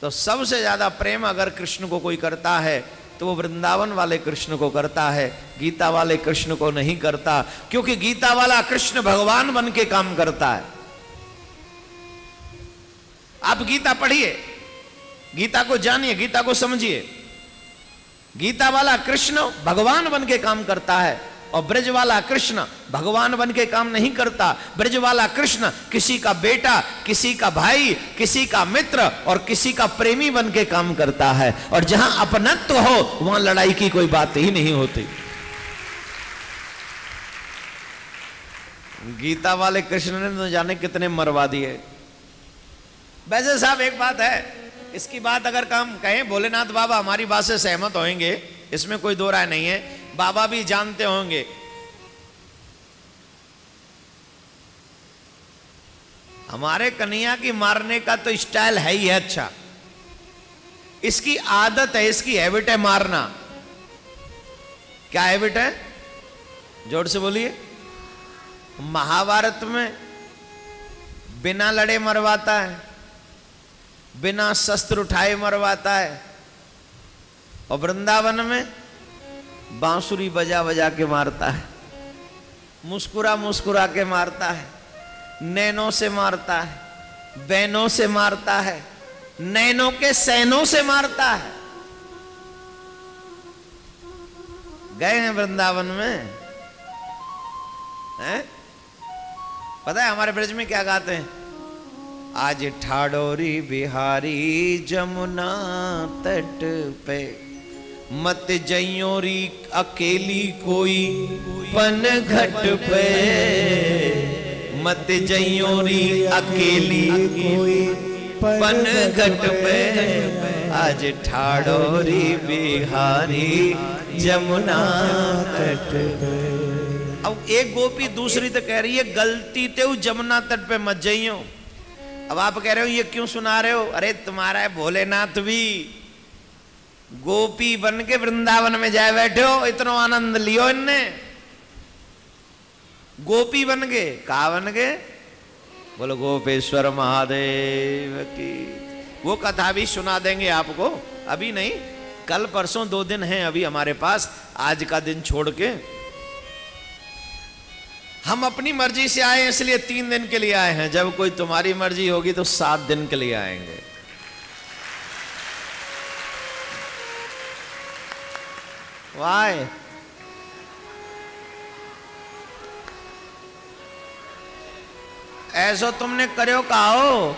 तो सबसे ज्यादा प्रेम अगर कृष्ण को कोई करता है तो वो वृंदावन वाले कृष्ण को करता है, गीता वाले कृष्ण को नहीं करता। क्योंकि गीता वाला कृष्ण भगवान बन के काम करता है। आप गीता पढ़िए, गीता को जानिए, गीता को समझिए। गीता वाला कृष्ण भगवान बन के काम करता है और ब्रज वाला कृष्ण भगवान बन के काम नहीं करता। ब्रज वाला कृष्ण किसी का बेटा, किसी का भाई, किसी का मित्र और किसी का प्रेमी बन के काम करता है। और जहां अपनत्व हो वहां लड़ाई की कोई बात ही नहीं होती। गीता वाले कृष्ण ने तो जाने कितने मरवा दिए। वैसे साहब एक बात है, इसकी बात अगर हम कहें, भोलेनाथ बाबा हमारी बात से सहमत होंगे, इसमें कोई दो राय नहीं है। बाबा भी जानते होंगे हमारे कन्हैया की मारने का तो स्टाइल है ही है अच्छा, इसकी आदत है, इसकी हैबिट है मारना। क्या हैबिट है? जोर से बोलिए। महाभारत में बिना लड़े मरवाता है, बिना शस्त्र उठाए मरवाता है, और वृंदावन में बांसुरी बजा बजा के मारता है, मुस्कुरा मुस्कुरा के मारता है, नैनों से मारता है, बैनों से मारता है, नैनों के सैनों से मारता है। गए हैं वृंदावन में? हैं? पता है हमारे ब्रज में क्या गाते हैं? आज ठाडोरी बिहारी जमुना तट पे, मत जइयोरी अकेली कोई पन घट पे, मत जइयोरी अकेली कोई पन घट पे, आज ठाडोरी बिहारी जमुना तट पे। अब एक गोपी दूसरी तो कह रही है गलती ते जमुना तट पे मत जइयो। अब आप कह रहे हो ये क्यों सुना रहे हो? अरे तुम्हारा भोलेनाथ भी गोपी बन के वृंदावन में जाए बैठे हो, इतना आनंद लियो इनने। गोपी बन गए, कहा बन गए? बोलो गोपेश्वर महादेव की। वो कथा भी सुना देंगे आपको, अभी नहीं, कल परसों 2 दिन हैं अभी हमारे पास, आज का दिन छोड़ के। हम अपनी मर्जी से आए इसलिए 3 दिन के लिए आए हैं, जब कोई तुम्हारी मर्जी होगी तो 7 दिन के लिए आएंगे। वाह, ऐसो तुमने करो कहा हो?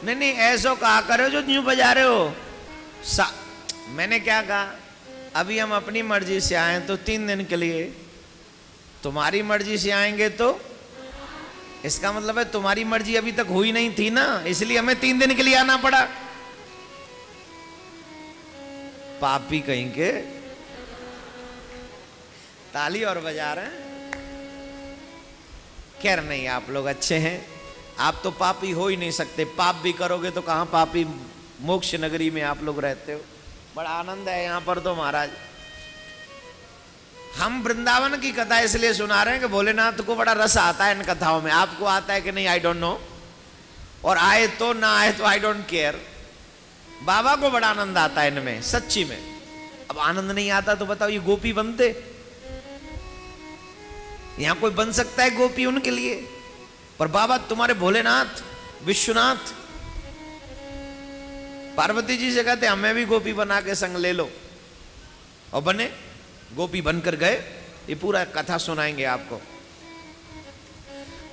नहीं, ऐसो कहा करो जो न्यू बजा रहे हो। मैंने क्या कहा? अभी हम अपनी मर्जी से आए तो 3 दिन के लिए, तुम्हारी मर्जी से आएंगे तो इसका मतलब है तुम्हारी मर्जी अभी तक हुई नहीं थी ना, इसलिए हमें 3 दिन के लिए आना पड़ा। पापी कहीं के, ताली और बजा रहे हैं। खैर नहीं, आप लोग अच्छे हैं, आप तो पापी हो ही नहीं सकते। पाप भी करोगे तो कहां पापी, मोक्ष नगरी में आप लोग रहते हो। बड़ा आनंद है यहां पर तो महाराज। हम वृंदावन की कथा इसलिए सुना रहे हैं कि भोलेनाथ को बड़ा रस आता है इन कथाओं में। आपको आता है कि नहीं आई डोंट नो, और आए तो ना आए तो आई डोंट केयर। बाबा को बड़ा आनंद आता है इनमें, सच्ची में। अब आनंद नहीं आता तो बताओ ये गोपी बनते? यहां कोई बन सकता है गोपी उनके लिए? पर बाबा तुम्हारे भोलेनाथ विश्वनाथ पार्वती जी से कहते हमें भी गोपी बना के संग ले लो, और बने, गोपी बनकर गए। ये पूरा कथा सुनाएंगे आपको।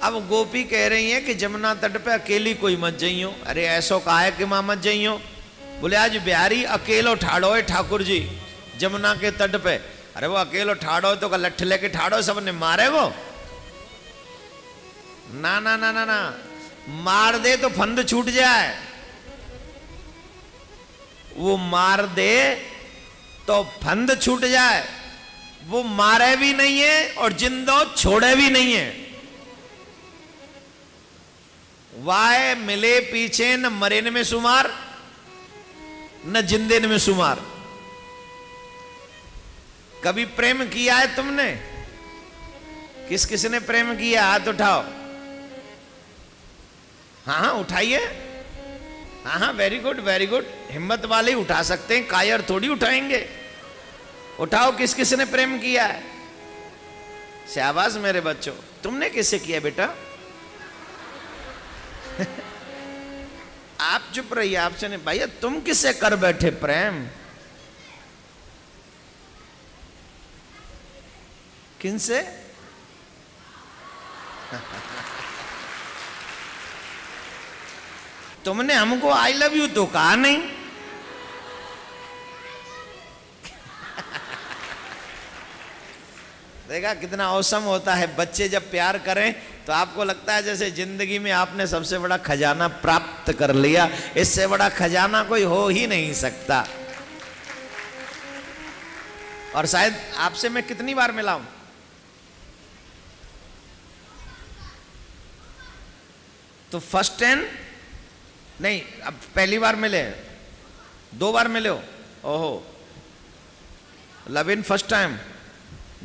अब गोपी कह रही है कि जमुना तट पे अकेली कोई मत जइयो। अरे ऐसो कहा है कि मां मत जइयो? बोले आज बिहारी अकेलो ठाड़ो है ठाकुर जी जमुना के तट पे। अरे वो अकेलो ठाड़ो तो लठ लेके ठाड़ो, सबने मारे वो? ना ना ना ना ना, मार दे तो फंद छूट जाए। वो मार दे तो फंद छूट जाए। वो मारे भी नहीं है और जिंदो छोड़े भी नहीं है। वाय मिले पीछे न मरेन में सुमार न जिंदेन में सुमार। कभी प्रेम किया है तुमने? किस किसने प्रेम किया? हाथ उठाओ। हाँ हाँ उठाइए। हाँ हाँ वेरी गुड वेरी गुड। हिम्मत वाले उठा सकते हैं, कायर थोड़ी उठाएंगे। उठाओ, किस किसने प्रेम किया है? शाबाश मेरे बच्चों। तुमने किससे किया बेटा? आप चुप रहिए, आपसे नहीं। भैया तुम किससे कर बैठे प्रेम? किनसे? तुमने हमको आई लव यू तो कहा नहीं। देखा कितना औसम होता है। बच्चे जब प्यार करें तो आपको लगता है जैसे जिंदगी में आपने सबसे बड़ा खजाना प्राप्त कर लिया। इससे बड़ा खजाना कोई हो ही नहीं सकता। और शायद आपसे मैं कितनी बार मिला हूं? तो फर्स्ट टाइम नहीं, अब पहली बार मिले, 2 बार मिले हो? ओहो, love in first time,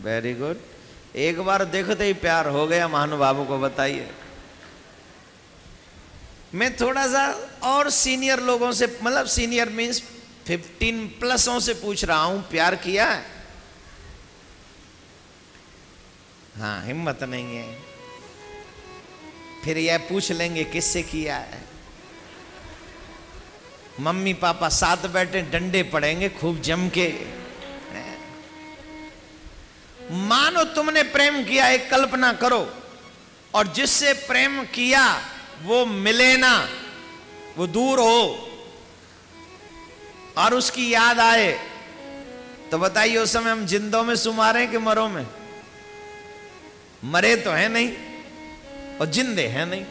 very good. एक बार देखते ही प्यार हो गया, महानुभावों को बताइए। मैं थोड़ा सा और सीनियर लोगों से, मतलब सीनियर मीन्स 15+ से पूछ रहा हूं, प्यार किया है? हाँ, हिम्मत नहीं है। फिर यह पूछ लेंगे किससे किया है। मम्मी पापा साथ बैठे, डंडे पड़ेंगे खूब जम के। मानो तुमने प्रेम किया, एक कल्पना करो, और जिससे प्रेम किया वो मिले ना, वो दूर हो और उसकी याद आए, तो बताइए उस समय हम जिंदों में सुमारे कि मरों में? मरे तो है नहीं और जिंदे हैं नहीं।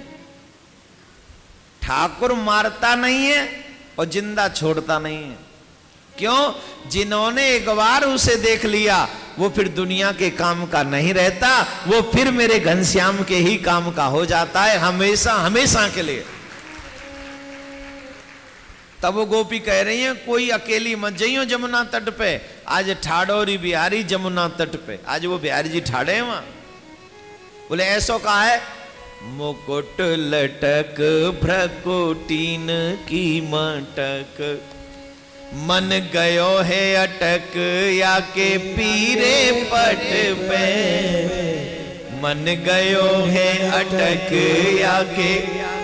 ठाकुर मारता नहीं है और जिंदा छोड़ता नहीं है। क्यों? जिन्होंने एक बार उसे देख लिया वो फिर दुनिया के काम का नहीं रहता, वो फिर मेरे घनश्याम के ही काम का हो जाता है, हमेशा हमेशा के लिए। तब वो गोपी कह रही है, कोई अकेली मत जइयो जमुना तट पे, आज ठाडोरी बिहारी जमुना तट पे। आज वो बिहारी जी ठाड़े हैं वहां। बोले ऐसो कहा है, मुकुट लटक भ्रकुटीन की मटक, मन गयो है अटक या के पीरे पट पे, मन गयो है अटक या के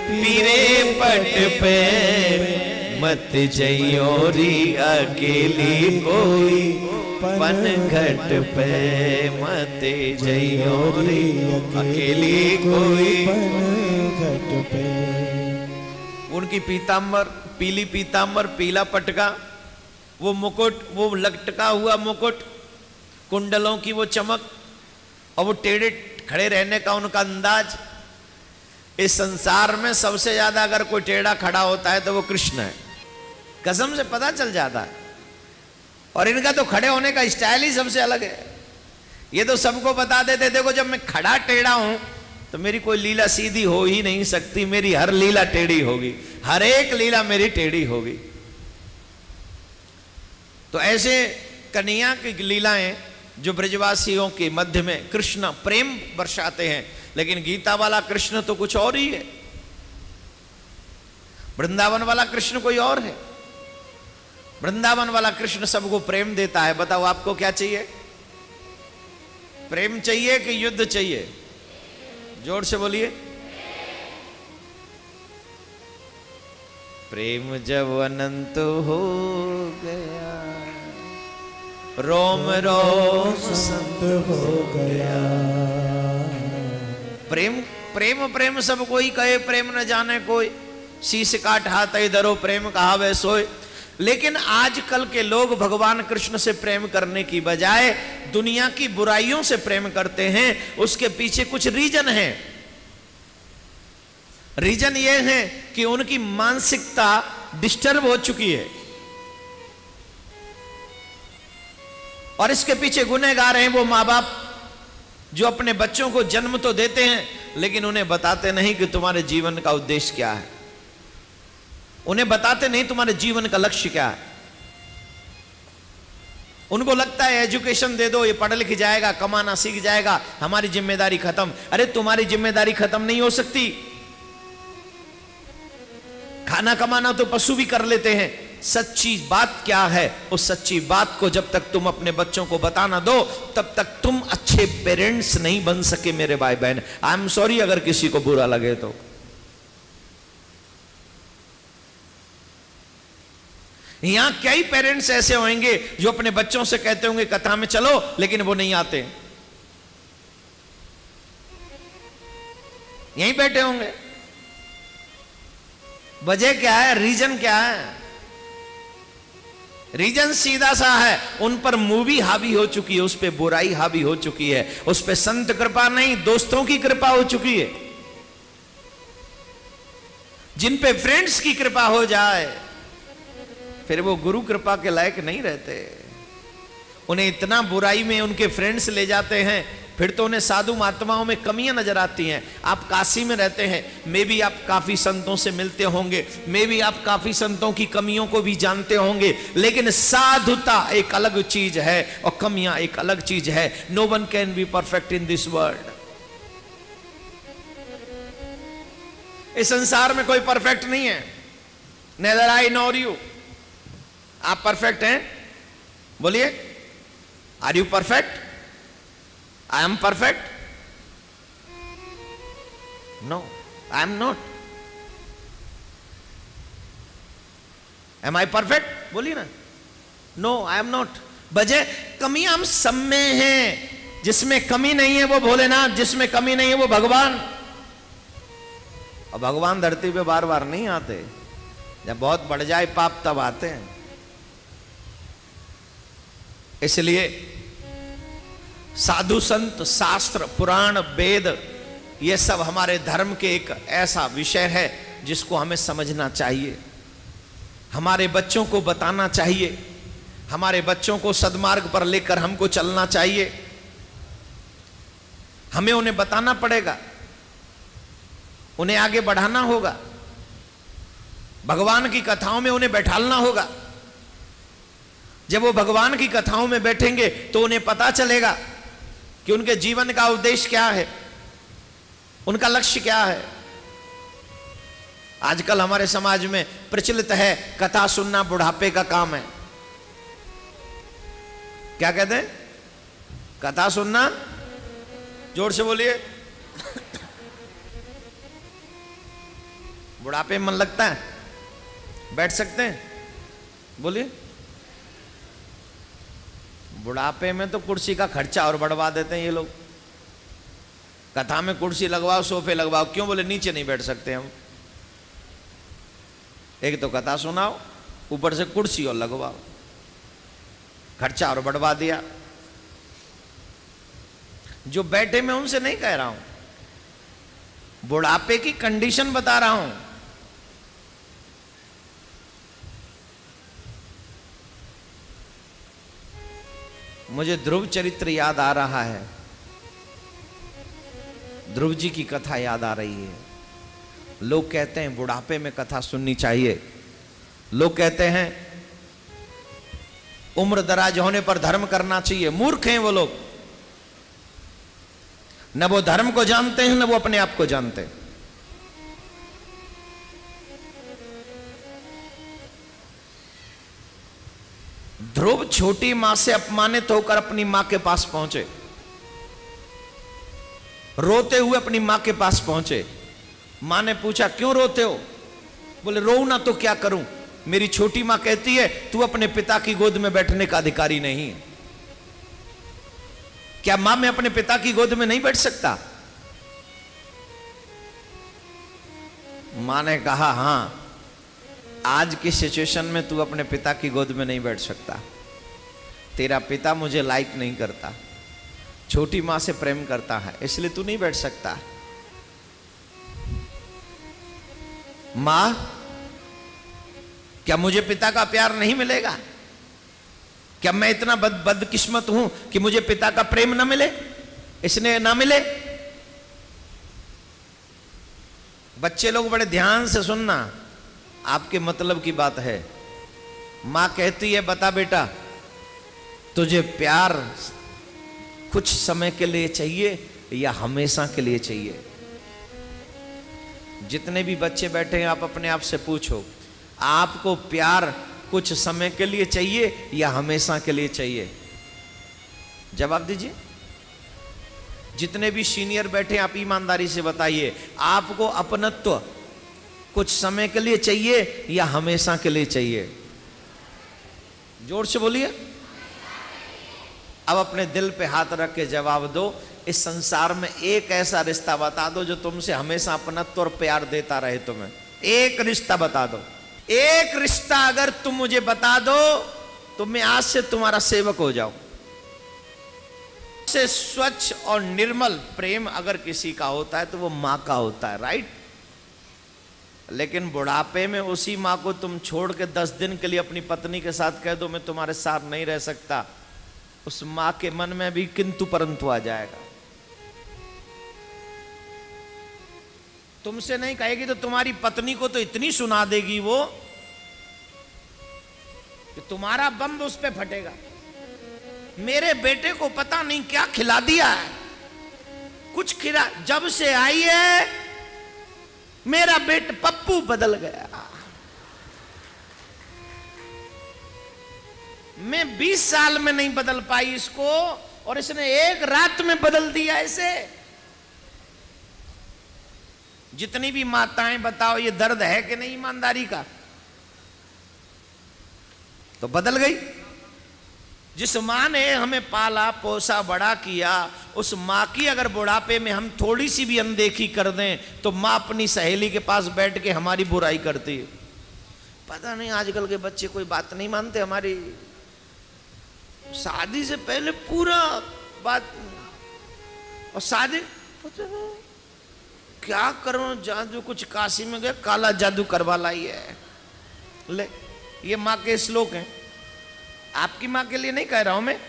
पीरे पट पे, मत जइयो री अकेली कोई पन घट पे, मत जइयो री अकेली कोई पन घट पे। उनकी पीतांबर, पीली पीतांबर, पीला पटका, वो मुकुट, वो लटका हुआ मुकुट, कुंडलों की वो चमक, और वो टेढ़े खड़े रहने का उनका अंदाज। इस संसार में सबसे ज्यादा अगर कोई टेढ़ा खड़ा होता है तो वो कृष्ण है, कसम से पता चल जाता है। और इनका तो खड़े होने का स्टाइल ही सबसे अलग है। ये तो सबको बता देते, देखो जब मैं खड़ा टेढ़ा हूं तो मेरी कोई लीला सीधी हो ही नहीं सकती, मेरी हर लीला टेढ़ी होगी, हर एक लीला मेरी टेढ़ी होगी। तो ऐसे कन्हैया की लीलाएं जो ब्रजवासियों के मध्य में कृष्ण प्रेम बरसाते हैं, लेकिन गीता वाला कृष्ण तो कुछ और ही है, वृंदावन वाला कृष्ण कोई और है। वृंदावन वाला कृष्ण सबको प्रेम देता है। बताओ आपको क्या चाहिए? प्रेम चाहिए कि युद्ध चाहिए? जोर से बोलिए। प्रेम जब अनंत हो गया, रोम रोम संत हो गया। प्रेम प्रेम प्रेम सब कोई कहे, प्रेम न जाने कोई, शीश काट हाथ धरो प्रेम कहावे सोए। लेकिन आजकल के लोग भगवान कृष्ण से प्रेम करने की बजाय दुनिया की बुराइयों से प्रेम करते हैं। उसके पीछे कुछ रीजन है। रीजन ये है कि उनकी मानसिकता डिस्टर्ब हो चुकी है और इसके पीछे गुनहगार हैं वो माँ बाप जो अपने बच्चों को जन्म तो देते हैं लेकिन उन्हें बताते नहीं कि तुम्हारे जीवन का उद्देश्य क्या है, उन्हें बताते नहीं तुम्हारे जीवन का लक्ष्य क्या है। उनको लगता है एजुकेशन दे दो, ये पढ़ लिख जाएगा, कमाना सीख जाएगा, हमारी जिम्मेदारी खत्म। अरे तुम्हारी जिम्मेदारी खत्म नहीं हो सकती। खाना कमाना तो पशु भी कर लेते हैं। सच्ची बात क्या है, उस सच्ची बात को जब तक तुम अपने बच्चों को बताना दो तब तक तुम अच्छे पेरेंट्स नहीं बन सके मेरे भाई बहन। आई एम सॉरी अगर किसी को बुरा लगे तो। यहां कई पेरेंट्स ऐसे होंगे जो अपने बच्चों से कहते होंगे कथा में चलो, लेकिन वो नहीं आते, यहीं बैठे होंगे। वजह क्या है, रीजन क्या है? रीजन सीधा सा है, उन पर मूवी हावी हो चुकी है, उस पर बुराई हावी हो चुकी है, उस पर संत कृपा नहीं दोस्तों की कृपा हो चुकी है। जिन पे फ्रेंड्स की कृपा हो जाए फिर वो गुरु कृपा के लायक नहीं रहते। उन्हें इतना बुराई में उनके फ्रेंड्स ले जाते हैं, फिर तो उन्हें साधु महात्माओं में कमियां नजर आती हैं। आप काशी में रहते हैं, मे भी आप काफी संतों से मिलते होंगे, मे भी आप काफी संतों की कमियों को भी जानते होंगे, लेकिन साधुता एक अलग चीज है और कमियां एक अलग चीज है। No one can be perfect in this world. इस संसार में कोई परफेक्ट नहीं है, नेदर आई नॉर यू। आप परफेक्ट हैं? बोलिए, are you perfect? I am perfect? No, I am not. Am I perfect? बोलिए ना। No, I am not. वजह, कमियां हम सब में हैं। जिसमें कमी नहीं है वो भोलेनाथ, जिसमें कमी नहीं है वो भगवान। और भगवान धरती पे बार बार नहीं आते, जब बहुत बढ़ जाए पाप तब आते हैं। इसलिए साधु संत, शास्त्र, पुराण, वेद, ये सब हमारे धर्म के एक ऐसा विषय है जिसको हमें समझना चाहिए, हमारे बच्चों को बताना चाहिए, हमारे बच्चों को सद्मार्ग पर लेकर हमको चलना चाहिए। हमें उन्हें बताना पड़ेगा, उन्हें आगे बढ़ाना होगा, भगवान की कथाओं में उन्हें बैठालना होगा। जब वो भगवान की कथाओं में बैठेंगे तो उन्हें पता चलेगा कि उनके जीवन का उद्देश्य क्या है, उनका लक्ष्य क्या है। आजकल हमारे समाज में प्रचलित है कथा सुनना बुढ़ापे का काम है। क्या कहते हैं? कथा सुनना, जोर से बोलिए, बुढ़ापे में मन लगता है? बैठ सकते हैं? बोलिए। बुढ़ापे में तो कुर्सी का खर्चा और बढ़वा देते हैं ये लोग। कथा में कुर्सी लगवाओ, सोफे लगवाओ, क्यों? बोले नीचे नहीं बैठ सकते हम। एक तो कथा सुनाओ, ऊपर से कुर्सी और लगवाओ, खर्चा और बढ़वा दिया। जो बैठे मैं उनसे नहीं कह रहा हूं, बुढ़ापे की कंडीशन बता रहा हूं। मुझे ध्रुव चरित्र याद आ रहा है, ध्रुव जी की कथा याद आ रही है। लोग कहते हैं बुढ़ापे में कथा सुननी चाहिए, लोग कहते हैं उम्र दराज होने पर धर्म करना चाहिए। मूर्ख हैं वो लोग, न वो धर्म को जानते हैं न वो अपने आप को जानते हैं। ध्रुव छोटी मां से अपमानित होकर अपनी मां के पास पहुंचे, रोते हुए अपनी मां के पास पहुंचे। मां ने पूछा क्यों रोते हो? बोले रो ना तो क्या करूं, मेरी छोटी मां कहती है तू अपने पिता की गोद में बैठने का अधिकारी नहीं है। क्या मां मैं अपने पिता की गोद में नहीं बैठ सकता? मां ने कहा हां, आज की सिचुएशन में तू अपने पिता की गोद में नहीं बैठ सकता, तेरा पिता मुझे लाइक नहीं करता, छोटी मां से प्रेम करता है, इसलिए तू नहीं बैठ सकता। मां, क्या मुझे पिता का प्यार नहीं मिलेगा? क्या मैं इतना बदकिस्मत हूं कि मुझे पिता का प्रेम ना मिले, इसने ना मिले? बच्चे लोग बड़े ध्यान से सुनना, आपके मतलब की बात है। मां कहती है बता बेटा, तुझे प्यार कुछ समय के लिए चाहिए या हमेशा के लिए चाहिए? जितने भी बच्चे बैठे हैं आप अपने आप से पूछो, आपको प्यार कुछ समय के लिए चाहिए या हमेशा के लिए चाहिए? जवाब दीजिए। जितने भी सीनियर बैठे आप ईमानदारी से बताइए, आपको अपनत्व कुछ समय के लिए चाहिए या हमेशा के लिए चाहिए? जोर से बोलिए। अब अपने दिल पे हाथ रख के जवाब दो। इस संसार में एक ऐसा रिश्ता बता दो जो तुमसे हमेशा अपनत्व और प्यार देता रहे। तुम्हें एक रिश्ता बता दो, एक रिश्ता अगर तुम मुझे बता दो तो मैं आज से तुम्हारा सेवक हो जाऊं। से स्वच्छ और निर्मल प्रेम अगर किसी का होता है तो वो मां का होता है, राइट? लेकिन बुढ़ापे में उसी मां को तुम छोड़ के 10 दिन के लिए अपनी पत्नी के साथ कह दो मैं तुम्हारे साथ नहीं रह सकता, उस मां के मन में भी किंतु परंतु आ जाएगा। तुमसे नहीं कहेगी तो तुम्हारी पत्नी को तो इतनी सुना देगी वो कि तुम्हारा बम उस पे फटेगा। मेरे बेटे को पता नहीं क्या खिला दिया है, कुछ खिला, जब से आई है मेरा बेटा पप्पू बदल गया। मैं 20 साल में नहीं बदल पाई इसको, और इसने एक रात में बदल दिया ऐसे। जितनी भी माताएं बताओ, ये दर्द है कि नहीं ईमानदारी का? तो बदल गई। जिस माँ ने हमें पाला पोसा बड़ा किया, उस माँ की अगर बुढ़ापे में हम थोड़ी सी भी अनदेखी कर दें तो माँ अपनी सहेली के पास बैठ के हमारी बुराई करती है। पता नहीं आजकल के बच्चे कोई बात नहीं मानते हमारी। शादी से पहले पूरा बात, और शादी पता नहीं क्या करो, जादू कुछ काशी में गए काला जादू करवा लाई है। ले, ये माँ के श्लोक हैं, आपकी माँ के लिए नहीं कह रहा हूं मैं,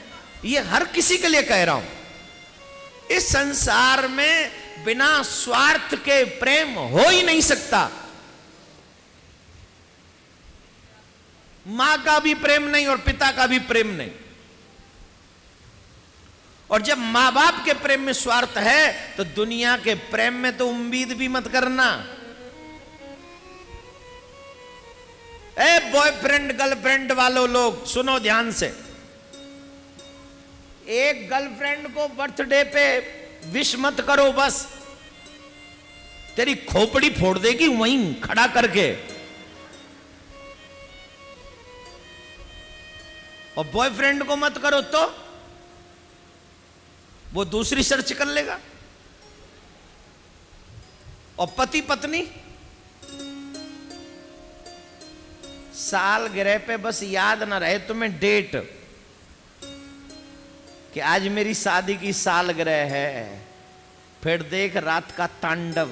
ये हर किसी के लिए कह रहा हूं। इस संसार में बिना स्वार्थ के प्रेम हो ही नहीं सकता। मां का भी प्रेम नहीं और पिता का भी प्रेम नहीं। और जब मां बाप के प्रेम में स्वार्थ है तो दुनिया के प्रेम में तो उम्मीद भी मत करना। ए बॉयफ्रेंड गर्लफ्रेंड वालों लोग सुनो ध्यान से, एक गर्लफ्रेंड को बर्थडे पे विश मत करो, बस तेरी खोपड़ी फोड़ देगी वहीं खड़ा करके। और बॉयफ्रेंड को मत करो तो वो दूसरी सर्च कर लेगा। और पति पत्नी सालगिरह पे बस याद ना रहे तुम्हें डेट कि आज मेरी शादी की सालगिरह है, फिर देख रात का तांडव।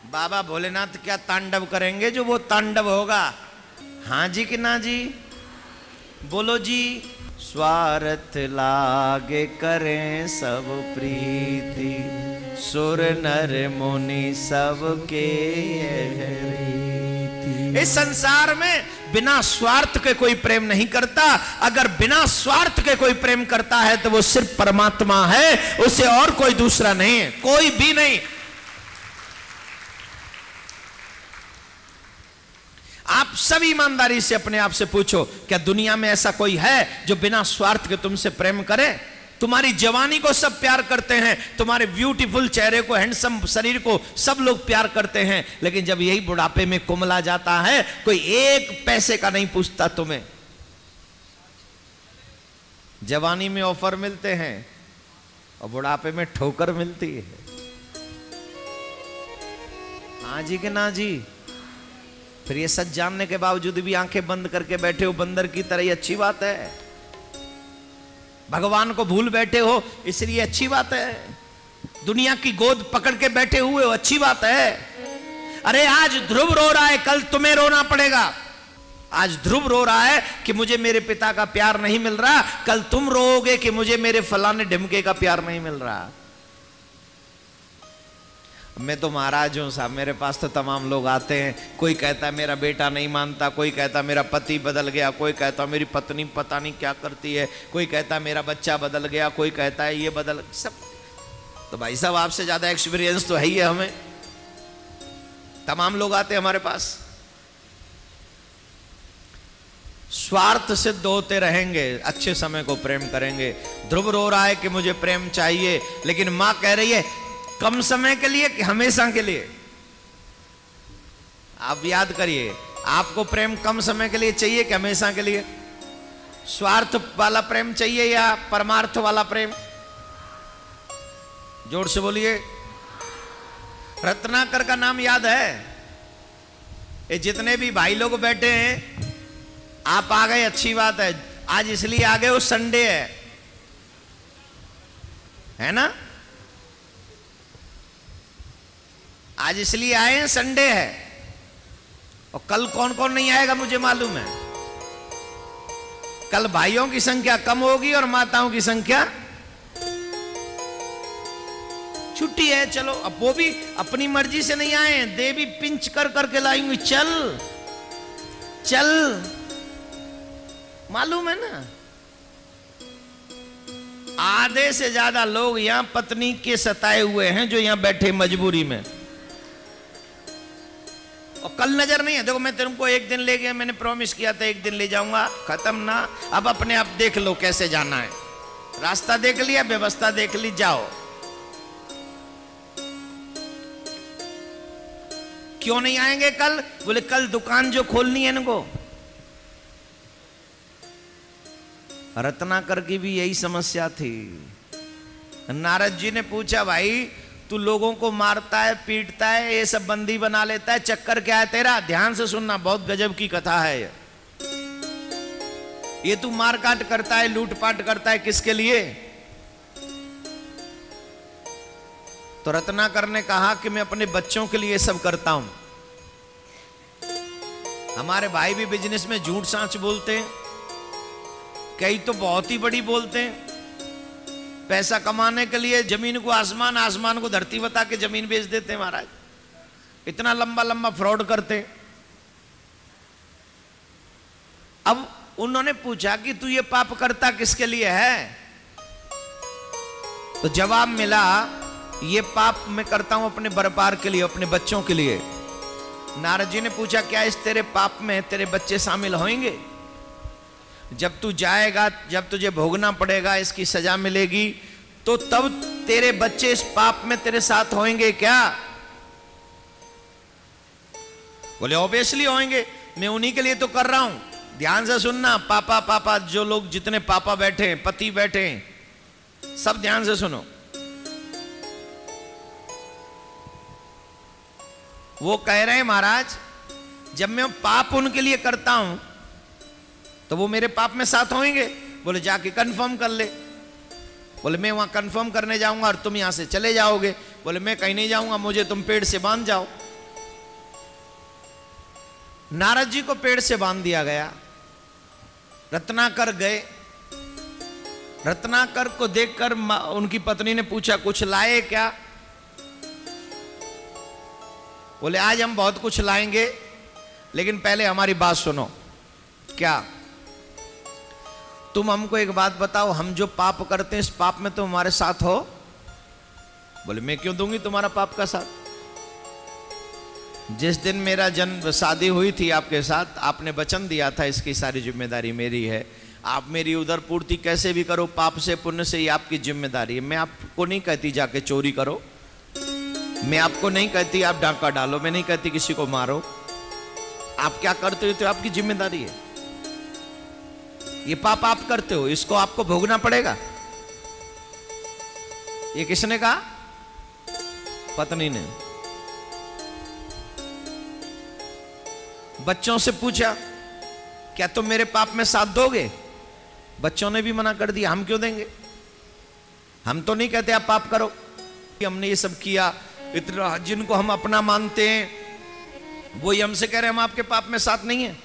बाबा भोलेनाथ क्या तांडव करेंगे, जो वो तांडव होगा। हाँ जी कि ना जी? बोलो जी। स्वार्थ लागे करें सब प्रीति, सुर नर मुनि सबके रीति। इस संसार में बिना स्वार्थ के कोई प्रेम नहीं करता। अगर बिना स्वार्थ के कोई प्रेम करता है तो वो सिर्फ परमात्मा है, उससे और कोई दूसरा नहीं है, कोई भी नहीं। आप सब ईमानदारी से अपने आप से पूछो, क्या दुनिया में ऐसा कोई है जो बिना स्वार्थ के तुमसे प्रेम करे? तुम्हारी जवानी को सब प्यार करते हैं, तुम्हारे ब्यूटीफुल चेहरे को, हैंडसम शरीर को सब लोग प्यार करते हैं, लेकिन जब यही बुढ़ापे में कुमला जाता है कोई एक पैसे का नहीं पूछता तुम्हें। जवानी में ऑफर मिलते हैं और बुढ़ापे में ठोकर मिलती है। हाँ जी कि ना जी? फिर ये सच जानने के बावजूद भी आंखें बंद करके बैठे हो बंदर की तरह, ये अच्छी बात है। भगवान को भूल बैठे हो इसलिए अच्छी बात है। दुनिया की गोद पकड़ के बैठे हुए हो, अच्छी बात है। अरे आज ध्रुव रो रहा है, कल तुम्हें रोना पड़ेगा। आज ध्रुव रो रहा है कि मुझे मेरे पिता का प्यार नहीं मिल रहा, कल तुम रोओगे कि मुझे मेरे फलाने ढिमके का प्यार नहीं मिल रहा। मैं तो महाराज हूं साहब, मेरे पास तो तमाम लोग आते हैं। कोई कहता है मेरा बेटा नहीं मानता, कोई कहता मेरा पति बदल गया, कोई कहता मेरी पत्नी पता नहीं क्या करती है, कोई कहता मेरा बच्चा बदल गया, कोई कहता है ये बदल सब। तो भाई साहब आपसे ज्यादा एक्सपीरियंस तो है ही है हमें। तमाम लोग आते हैं हमारे पास। स्वार्थ सिद्ध होते रहेंगे, अच्छे समय को प्रेम करेंगे। ध्रुव रो रहा है कि मुझे प्रेम चाहिए, लेकिन मां कह रही है कम समय के लिए कि हमेशा के लिए? आप याद करिए, आपको प्रेम कम समय के लिए चाहिए कि हमेशा के लिए? स्वार्थ वाला प्रेम चाहिए या परमार्थ वाला प्रेम? जोर से बोलिए। रत्नाकर का नाम याद है? ये जितने भी भाई लोग बैठे हैं, आप आ गए, अच्छी बात है। आज इसलिए आ गए वो संडे है ना? आज इसलिए आए हैं, संडे है। और कल कौन कौन नहीं आएगा मुझे मालूम है। कल भाइयों की संख्या कम होगी और माताओं की संख्या छुट्टी है, चलो। अब वो भी अपनी मर्जी से नहीं आए, देवी पिंच कर करके लाएंगी, चल चल। मालूम है ना, आधे से ज्यादा लोग यहां पत्नी के सताए हुए हैं जो यहां बैठे मजबूरी में। और कल नजर नहीं है। देखो मैं तुमको एक दिन ले गया, मैंने प्रॉमिस किया था एक दिन ले जाऊंगा, खत्म ना। अब अपने आप देख लो कैसे जाना है, रास्ता देख लिया, व्यवस्था देख ली, जाओ। क्यों नहीं आएंगे कल? बोले कल दुकान जो खोलनी है इनको। रत्नाकर की भी यही समस्या थी। नारद जी ने पूछा, भाई तू लोगों को मारता है, पीटता है, ये सब बंदी बना लेता है, चक्कर क्या है तेरा? ध्यान से सुनना, बहुत गजब की कथा है ये तू मारकाट करता है, लूटपाट करता है, किसके लिए? तो रत्नाकर ने कहा कि मैं अपने बच्चों के लिए सब करता हूं। हमारे भाई भी बिजनेस में झूठ सांच बोलते हैं, कई तो बहुत ही बड़ी बोलते हैं। पैसा कमाने के लिए जमीन को आसमान, आसमान को धरती बता के जमीन बेच देते हैं महाराज। इतना लंबा लंबा फ्रॉड करते हैं। अब उन्होंने पूछा कि तू ये पाप करता किसके लिए है? तो जवाब मिला, ये पाप मैं करता हूं अपने व्यापार के लिए, अपने बच्चों के लिए। नारद जी ने पूछा, क्या इस तेरे पाप में तेरे बच्चे शामिल होंगे? जब तू जाएगा, जब तुझे भोगना पड़ेगा, इसकी सजा मिलेगी, तो तब तेरे बच्चे इस पाप में तेरे साथ होंगे क्या? बोले ऑब्वियसली होंगे, मैं उन्हीं के लिए तो कर रहा हूं। ध्यान से सुनना, पापा पापा जो लोग जितने पापा बैठे हैं, पति बैठे हैं, सब ध्यान से सुनो। वो कह रहे हैं महाराज, जब मैं पाप उनके लिए करता हूं तो वो मेरे पाप में साथ होंगे। बोले जाके कंफर्म कर ले। बोले मैं वहां कंफर्म करने जाऊंगा और तुम यहां से चले जाओगे। बोले मैं कहीं नहीं जाऊंगा, मुझे तुम पेड़ से बांध जाओ। नारद जी को पेड़ से बांध दिया गया। रत्नाकर गए। रत्नाकर को देखकर उनकी पत्नी ने पूछा, कुछ लाए क्या? बोले आज हम बहुत कुछ लाएंगे, लेकिन पहले हमारी बात सुनो। क्या? तुम हमको एक बात बताओ, हम जो पाप करते हैं इस पाप में तुम हमारे साथ हो? बोले मैं क्यों दूंगी तुम्हारा पाप का साथ? जिस दिन मेरा जन्म शादी हुई थी आपके साथ, आपने वचन दिया था इसकी सारी जिम्मेदारी मेरी है। आप मेरी उधर पूर्ति कैसे भी करो, पाप से पुण्य से, ये आपकी जिम्मेदारी है। मैं आपको नहीं कहती जाके चोरी करो, मैं आपको नहीं कहती आप डाका डालो, मैं नहीं कहती किसी को मारो। आप क्या करते हो तो आपकी जिम्मेदारी है। ये पाप आप करते हो, इसको आपको भोगना पड़ेगा। ये किसने कहा? पत्नी ने। बच्चों से पूछा, क्या तुम मेरे पाप में साथ दोगे? बच्चों ने भी मना कर दिया, हम क्यों देंगे? हम तो नहीं कहते आप पाप करो। हमने ये सब किया, इतना जिनको हम अपना मानते हैं वो ही हमसे कह रहे हम आपके पाप में साथ नहीं है,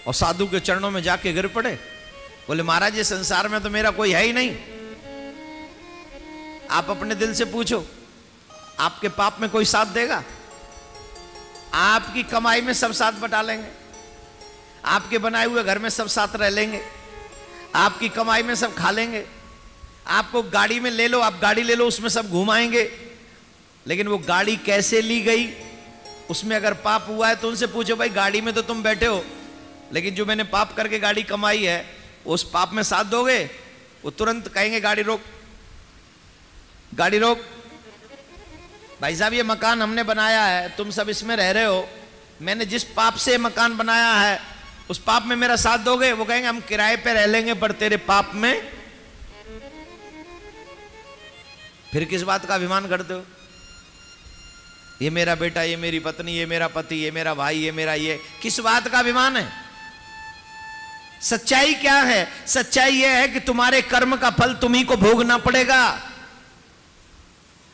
और साधु के चरणों में जाके गिर पड़े। बोले महाराज ये संसार में तो मेरा कोई है ही नहीं। आप अपने दिल से पूछो, आपके पाप में कोई साथ देगा? आपकी कमाई में सब साथ बटा लेंगे, आपके बनाए हुए घर में सब साथ रह लेंगे, आपकी कमाई में सब खा लेंगे। आपको गाड़ी में ले लो, आप गाड़ी ले लो, उसमें सब घुमाएंगे। लेकिन वो गाड़ी कैसे ली गई, उसमें अगर पाप हुआ है तो उनसे पूछो, भाई गाड़ी में तो तुम बैठे हो, लेकिन जो मैंने पाप करके गाड़ी कमाई है उस पाप में साथ दोगे? वो तुरंत कहेंगे गाड़ी रोक, गाड़ी रोक। भाई साहब ये मकान हमने बनाया है, तुम सब इसमें रह रहे हो, मैंने जिस पाप से मकान बनाया है उस पाप में मेरा साथ दोगे? वो कहेंगे हम किराए पे रह लेंगे पर तेरे पाप में। फिर किस बात का अभिमान करते हो? ये मेरा बेटा, ये मेरी पत्नी, ये मेरा पति, ये मेरा भाई, ये मेरा, ये किस बात का अभिमान है? सच्चाई क्या है? सच्चाई यह है कि तुम्हारे कर्म का फल तुम्ही को भोगना पड़ेगा।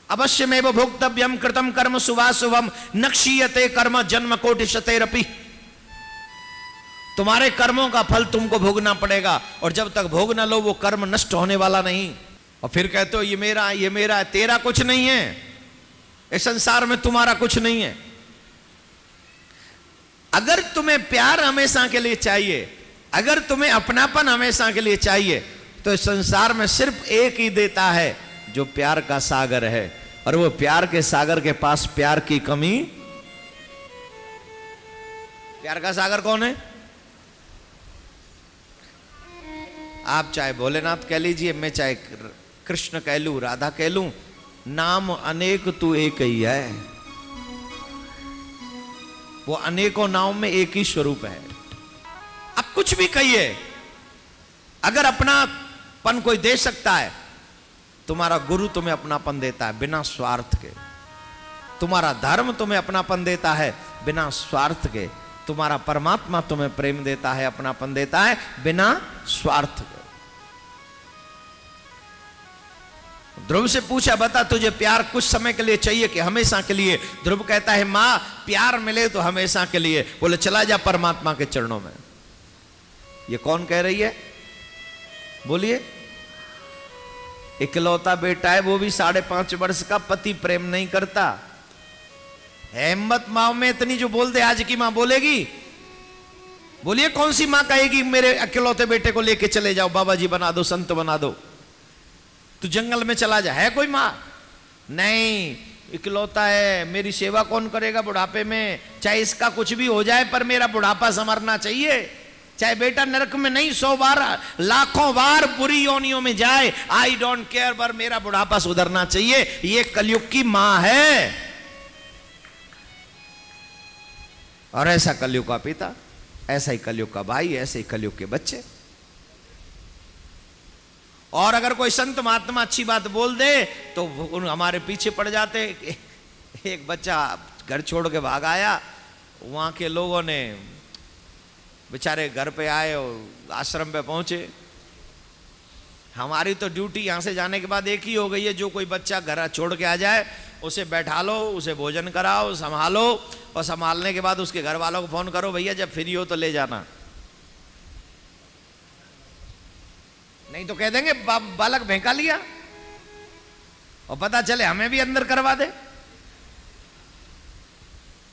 अवश्यमेव भोक्तव्यम कृतम कर्म शुभाशुभम न क्षीयते कर्म जन्म कोटि शतैरपि। तुम्हारे कर्मों का फल तुमको भोगना पड़ेगा, और जब तक भोग न लो वो कर्म नष्ट होने वाला नहीं। और फिर कहते हो ये मेरा है। तेरा कुछ नहीं है, इस संसार में तुम्हारा कुछ नहीं है। अगर तुम्हें प्यार हमेशा के लिए चाहिए, अगर तुम्हें अपनापन हमेशा के लिए चाहिए, तो इस संसार में सिर्फ एक ही देता है जो प्यार का सागर है, और वो प्यार के सागर के पास प्यार की कमी। प्यार का सागर कौन है? आप चाहे भोलेनाथ कह लीजिए, मैं चाहे कृष्ण कह लूं, राधा कह लूं, नाम अनेक तू एक ही है। वो अनेकों नाम में एक ही स्वरूप है। अब कुछ भी कहिए, अगर अपनापन कोई दे सकता है, तुम्हारा गुरु तुम्हें अपनापन देता है बिना स्वार्थ के। तुम्हारा धर्म तुम्हें अपनापन देता है बिना स्वार्थ के। तुम्हारा परमात्मा तुम्हें प्रेम देता है, अपनापन देता है बिना स्वार्थ के। ध्रुव से पूछा, बता तुझे प्यार कुछ समय के लिए चाहिए कि हमेशा के लिए? ध्रुव कहता है, मां प्यार मिले तो हमेशा के लिए। बोले चला जा परमात्मा के चरणों में। ये कौन कह रही है? बोलिए। इकलौता बेटा है, वो भी 5.5 वर्ष का, पति प्रेम नहीं करता। हिम्मत माँ में इतनी जो बोल दे, आज की माँ बोलेगी? बोलिए कौन सी माँ कहेगी मेरे इकलौते बेटे को लेके चले जाओ, बाबा जी बना दो, संत बना दो, तू जंगल में चला जा? है कोई माँ? नहीं, इकलौता है, मेरी सेवा कौन करेगा बुढ़ापे में? चाहे इसका कुछ भी हो जाए पर मेरा बुढ़ापा संवरना चाहिए। चाहे बेटा नरक में नहीं 100 बार, लाखों बार बुरी योनियों में जाए, आई डोंट केयर, पर मेरा बुढ़ापा सुधरना चाहिए। ये कलयुग की मां है, और ऐसा कलयुग का पिता, ऐसा ही कलयुग का भाई, ऐसे ही कलयुग के बच्चे। और अगर कोई संत महात्मा अच्छी बात बोल दे तो हमारे पीछे पड़ जाते। एक बच्चा घर छोड़ के भाग आया, वहां के लोगों ने बेचारे घर पे आए और आश्रम पे पहुंचे। हमारी तो ड्यूटी यहां से जाने के बाद एक ही हो गई है, जो कोई बच्चा घर छोड़ के आ जाए उसे बैठा लो, उसे भोजन कराओ, संभालो, और संभालने के बाद उसके घर वालों को फोन करो, भैया जब फ्री हो तो ले जाना। नहीं तो कह देंगे बालक भेंका लिया, और पता चले हमें भी अंदर करवा दे।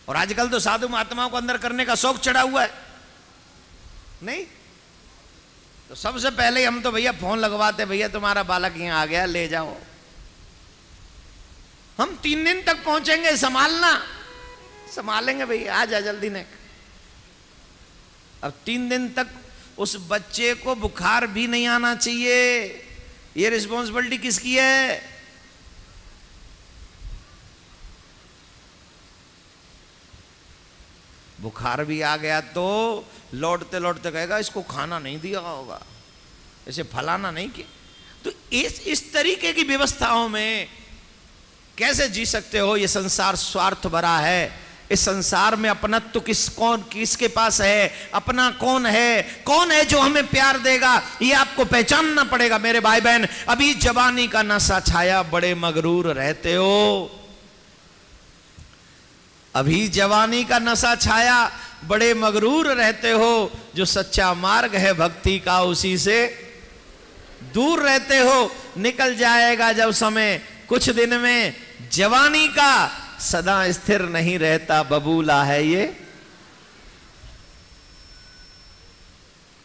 और आजकल तो साधु महात्माओं को अंदर करने का शौक चढ़ा हुआ है। नहीं तो सबसे पहले हम तो भैया फोन लगवाते, भैया तुम्हारा बालक यहां आ गया, ले जाओ। हम 3 दिन तक पहुंचेंगे, संभालना, संभालेंगे भैया, आ जा जल्दी ने। अब 3 दिन तक उस बच्चे को बुखार भी नहीं आना चाहिए। ये रिस्पॉन्सिबिलिटी किसकी है? बुखार भी आ गया तो लौटते लौटते कहेगा इसको खाना नहीं दिया होगा, इसे फलाना नहीं किया। तो इस तरीके की व्यवस्थाओं में कैसे जी सकते हो? ये संसार स्वार्थ भरा है। इस संसार में अपनत्व किसके पास है? अपना कौन है? कौन है जो हमें प्यार देगा? ये आपको पहचानना पड़ेगा मेरे भाई बहन। अभी जवानी का नशा छाया, बड़े मगरूर रहते हो। अभी जवानी का नशा छाया, बड़े मगरूर रहते हो। जो सच्चा मार्ग है भक्ति का, उसी से दूर रहते हो। निकल जाएगा जब समय, कुछ दिन में जवानी का, सदा स्थिर नहीं रहता, बबूला है ये।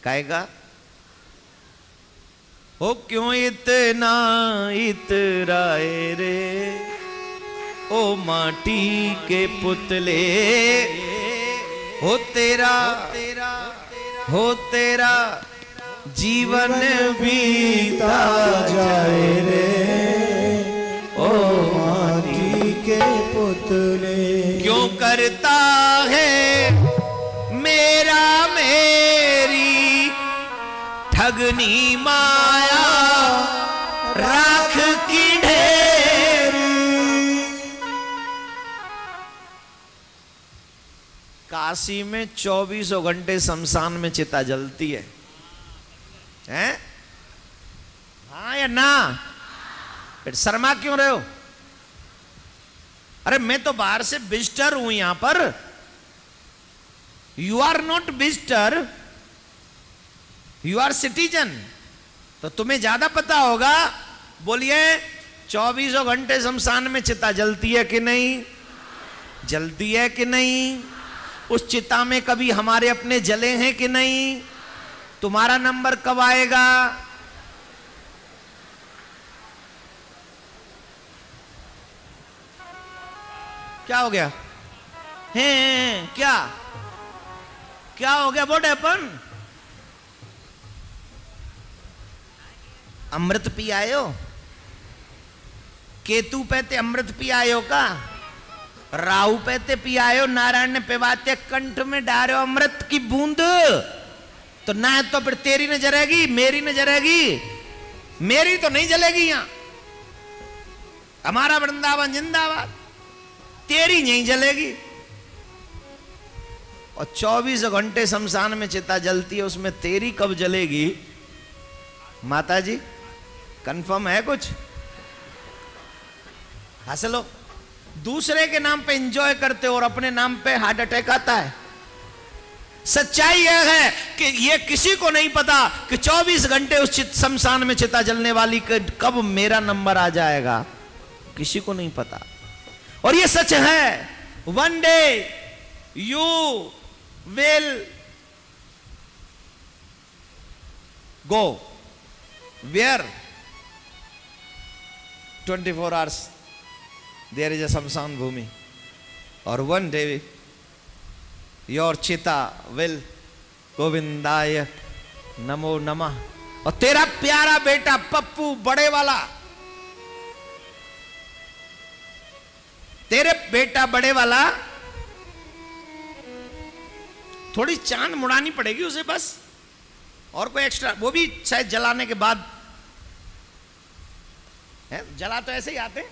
कहेगा हो क्यों इतना इतराए रे, ओ माटी के पुतले, हो तेरा जीवन बीता जाए रे, ओ माटी के पुतले। क्यों करता है मेरी ठगनी माया, राख की ढेरी। काशी में 24 घंटे शमशान में चिता जलती है, हैं? हाँ या ना? शर्मा क्यों रहे हो? अरे मैं तो बाहर से विजिटर हूं यहां पर, you are not visitor, you are citizen. तो तुम्हें ज्यादा पता होगा बोलिए 24 घंटे शमशान में चिता जलती है कि नहीं? जलती है कि नहीं? उस चिता में कभी हमारे अपने जले हैं कि नहीं? तुम्हारा नंबर कब आएगा? क्या हो गया? हैं क्या क्या हो गया? What happen? अमृत पी आयो? केतु पहते अमृत पी आयो का? राहु पहते पी आयो? नारायण ने पिवाते कंठ में डालो अमृत की बूंद, तो ना तो फिर तेरी न जलेगी, मेरी न जलेगी। मेरी तो नहीं जलेगी यहां, हमारा वृंदावन जिंदाबाद। तेरी नहीं जलेगी। और 24 घंटे शमशान में चिता जलती है, उसमें तेरी कब जलेगी? माता जी कंफर्म है कुछ? हासिल हो? दूसरे के नाम पे एंजॉय करते हो और अपने नाम पे हार्ट अटैक आता है। सच्चाई यह है कि यह किसी को नहीं पता कि 24 घंटे उस शमशान में चिता जलने वाली कब मेरा नंबर आ जाएगा, किसी को नहीं पता। और यह सच है, one day you will go where 24 hours there is a shamshan bhoomi, और one day your chita will गोविंदाय नमो नमः। और तेरा प्यारा बेटा पप्पू बड़े वाला, तेरे बेटा बड़े वाला, थोड़ी चांद मुड़ानी पड़ेगी उसे बस, और कोई एक्स्ट्रा, वो भी शायद जलाने के बाद है। जला तो ऐसे ही आते हैं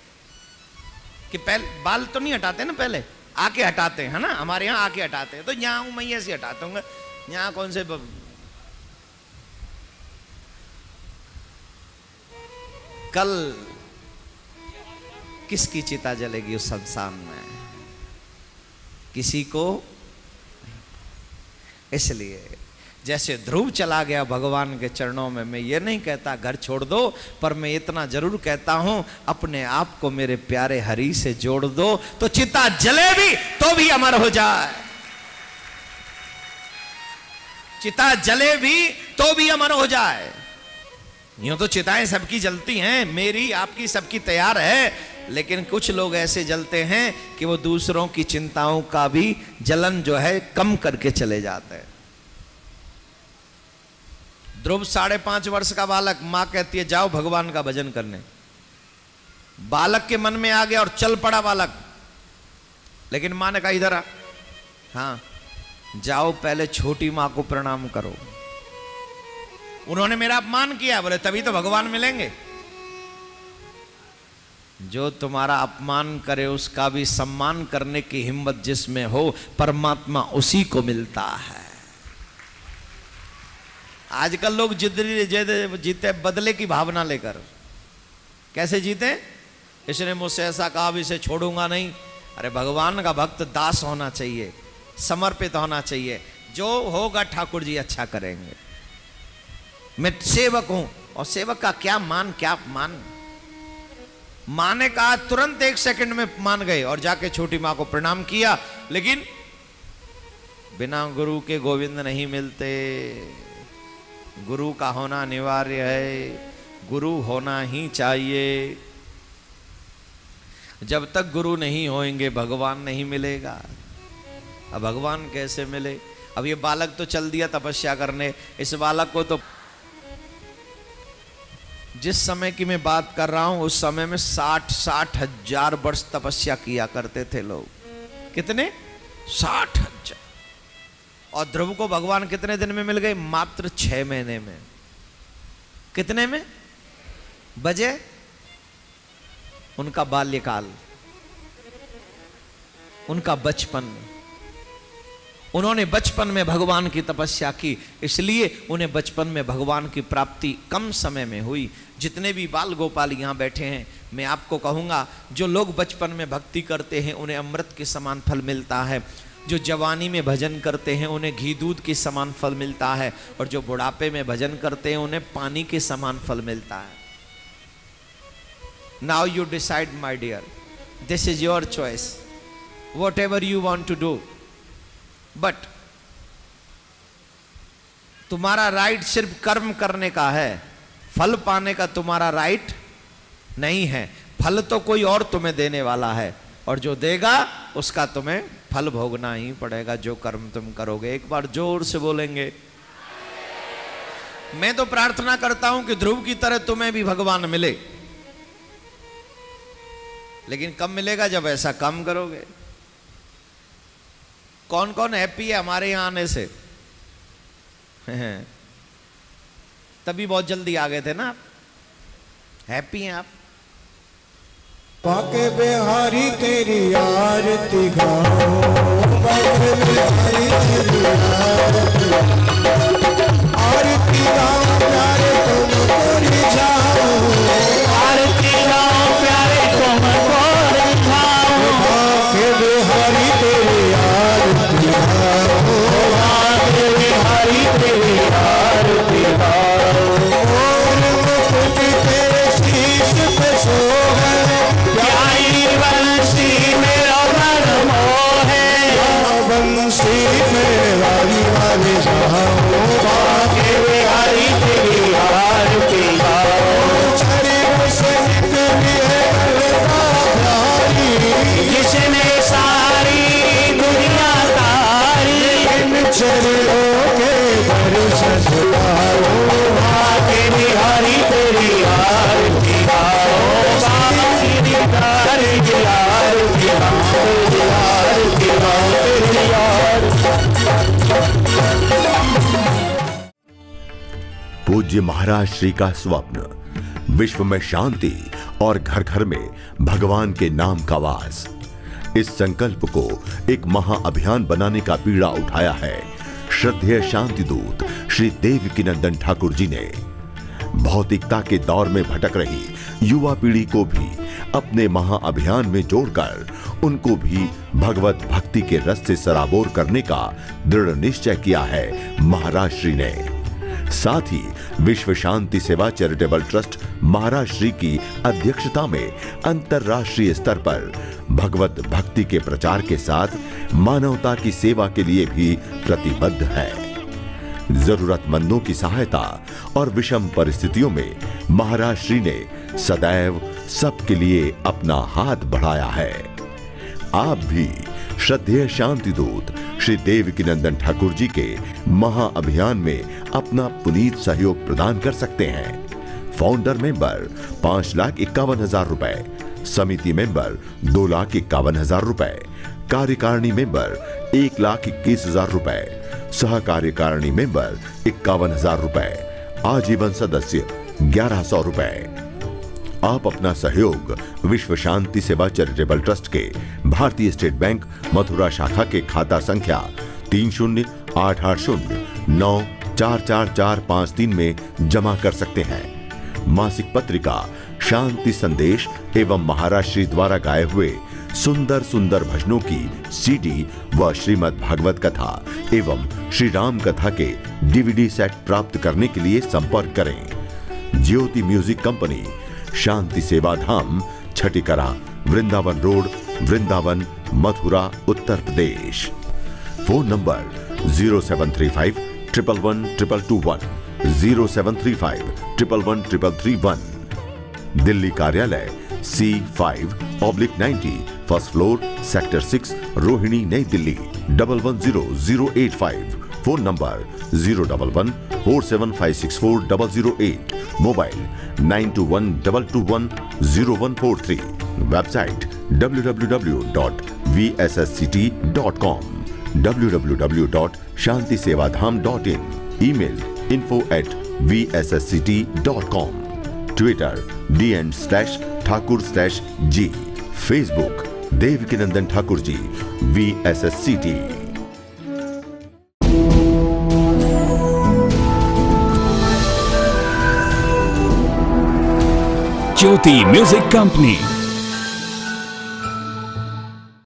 कि पहले बाल तो नहीं हटाते ना, पहले आके हटाते हैं ना, हमारे यहाँ आके हटाते हैं। तो यहाँ हूं मैं ऐसे हटाता हूँ, यहाँ कौन से कल किसकी चिता जलेगी उस शमशान में? किसी को। इसलिए जैसे ध्रुव चला गया भगवान के चरणों में, मैं ये नहीं कहता घर छोड़ दो, पर मैं इतना जरूर कहता हूं अपने आप को मेरे प्यारे हरि से जोड़ दो, तो चिता जले भी तो भी अमर हो जाए। चिता जले भी तो भी अमर हो जाए। यूं तो चिताएं सबकी जलती हैं, मेरी आपकी सबकी तैयार है, लेकिन कुछ लोग ऐसे जलते हैं कि वो दूसरों की चिंताओं का भी जलन जो है कम करके चले जाते हैं। ध्रुव 5.5 वर्ष का बालक, मां कहती है जाओ भगवान का भजन करने। बालक के मन में आ गया और चल पड़ा बालक, लेकिन मां ने कहा इधर आ, हाँ जाओ पहले छोटी मां को प्रणाम करो। उन्होंने मेरा अपमान किया, बोले तभी तो भगवान मिलेंगे। जो तुम्हारा अपमान करे उसका भी सम्मान करने की हिम्मत जिसमें हो, परमात्मा उसी को मिलता है। आजकल लोग जीते बदले की भावना लेकर। कैसे जीते? इसने मुझसे ऐसा कहा, अब इसे छोड़ूंगा नहीं। अरे भगवान का भक्त दास होना चाहिए, समर्पित होना चाहिए। जो होगा ठाकुर जी अच्छा करेंगे। मैं सेवक हूं, और सेवक का क्या मान, क्या मान। मां ने कहा, तुरंत 1 सेकंड में मान गए और जाके छोटी मां को प्रणाम किया। लेकिन बिना गुरु के गोविंद नहीं मिलते। गुरु का होना अनिवार्य है, गुरु होना ही चाहिए। जब तक गुरु नहीं होंगे भगवान नहीं मिलेगा। अब भगवान कैसे मिले? अब ये बालक तो चल दिया तपस्या करने। इस बालक को तो जिस समय की मैं बात कर रहा हूं उस समय में 60 हजार वर्ष तपस्या किया करते थे लोग। कितने? 60 हजार। और ध्रुव को भगवान कितने दिन में मिल गए? मात्र 6 महीने में। कितने में? बजे उनका बाल्यकाल, उनका बचपन। उन्होंने बचपन में भगवान की तपस्या की, इसलिए उन्हें बचपन में भगवान की प्राप्ति कम समय में हुई। जितने भी बाल गोपाल यहाँ बैठे हैं, मैं आपको कहूँगा, जो लोग बचपन में भक्ति करते हैं उन्हें अमृत के समान फल मिलता है। जो जवानी में भजन करते हैं उन्हें घी दूध के समान फल मिलता है, और जो बुढ़ापे में भजन करते हैं उन्हें पानी के समान फल मिलता है। Now you decide my dear, this is your choice, whatever you want to do, but तुम्हारा राइट सिर्फ कर्म करने का है, फल पाने का तुम्हारा राइट नहीं है। फल तो कोई और तुम्हें देने वाला है, और जो देगा उसका तुम्हें फल भोगना ही पड़ेगा, जो कर्म तुम करोगे। एक बार जोर से बोलेंगे। मैं तो प्रार्थना करता हूं कि ध्रुव की तरह तुम्हें भी भगवान मिले, लेकिन कब मिलेगा? जब ऐसा काम करोगे। कौन कौन हैप्पी है हमारे यहां आने से? तभी बहुत जल्दी आ गए थे ना आप, हैप्पी हैं आप? बाके बिहारी तेरी आरती गाओ, बाके बिहारी तेरी आरती गाओ, प्यारे तुमको रिझाओ, आरती गाओ प्यारे तुमको रिझाओ, बाके बिहारी तेरी आरती गाओ, बाके बिहारी तेरी आरती गाओ, और मुकुट तेरे शीश पे शोभे, बंसी मेरा मन मोह है, बंसी मेरे वाली वाले जाओ, बाके बिहारी तेरी आरती गाओ, छड़ी से निकली है प्यारी, जिसने सारी दुनिया तारी, इन चरणों के दर्शन पाओ, बाके बिहारी तेरी आरती गाओ, पूज्य महाराज श्री का स्वप्न, विश्व में शांति और घर घर में भगवान के नाम का वास, इस संकल्प को एक महाअभियान बनाने का बीड़ा उठाया है श्रद्धेय शांति दूत श्री देवकीनंदन ठाकुर जी ने। भौतिकता के दौर में भटक रही युवा पीढ़ी को भी अपने महाअभियान में जोड़कर उनको भी भगवत भक्ति के रस से सराबोर करने का दृढ़ निश्चय किया है महाराज श्री ने। साथ ही विश्व शांति सेवा चैरिटेबल ट्रस्ट महाराज श्री की अध्यक्षता में अंतर्राष्ट्रीय स्तर पर भगवत भक्ति के प्रचार के साथ मानवता की सेवा के लिए भी प्रतिबद्ध है। जरूरतमंदों की सहायता और विषम परिस्थितियों में महाराज श्री ने सदैव सबके लिए अपना हाथ बढ़ाया है। आप भी श्रद्धेय शांति दूत श्री देवकीनंदन ठाकुर जी के महाअभियान में अपना पुनीत सहयोग प्रदान कर सकते हैं। फाउंडर मेंबर 5,51,000 रुपए, समिति मेंबर 2,51,000 रुपए, कार्यकारिणी मेंबर 1,21,000 रुपए, सहकार्यकारिणी मेंबर 51,000 रुपए, आजीवन सदस्य 1,100 रुपए। आप अपना सहयोग विश्व शांति सेवा चैरिटेबल ट्रस्ट के भारतीय स्टेट बैंक मथुरा शाखा के खाता संख्या 308809444453 में जमा कर सकते हैं। मासिक पत्रिका शांति संदेश एवं महाराज श्री द्वारा गाए हुए सुंदर सुंदर भजनों की सीडी व श्रीमद् भागवत कथा एवं श्री राम कथा के डीवीडी सेट प्राप्त करने के लिए संपर्क करें। ज्योति music company, Shanti Seva Dham, Chhatikara, Vrindavan road, Vrindavan, Mathura, Uttar Pradesh. Phone number 0735 111 221, 0735 111 331। Delhi कार्यालय C5/90, first floor, sector 6, Rohini, Nai Delhi 110085। Phone number 01147564008। Mobile 9212210143। Website www.vssct.com, www.shantisevadham.in। Email info@vssct.com। Twitter dn/ठाकुर/G। Facebook Devkinandan Thakur ji VSSCT। Jyoti music company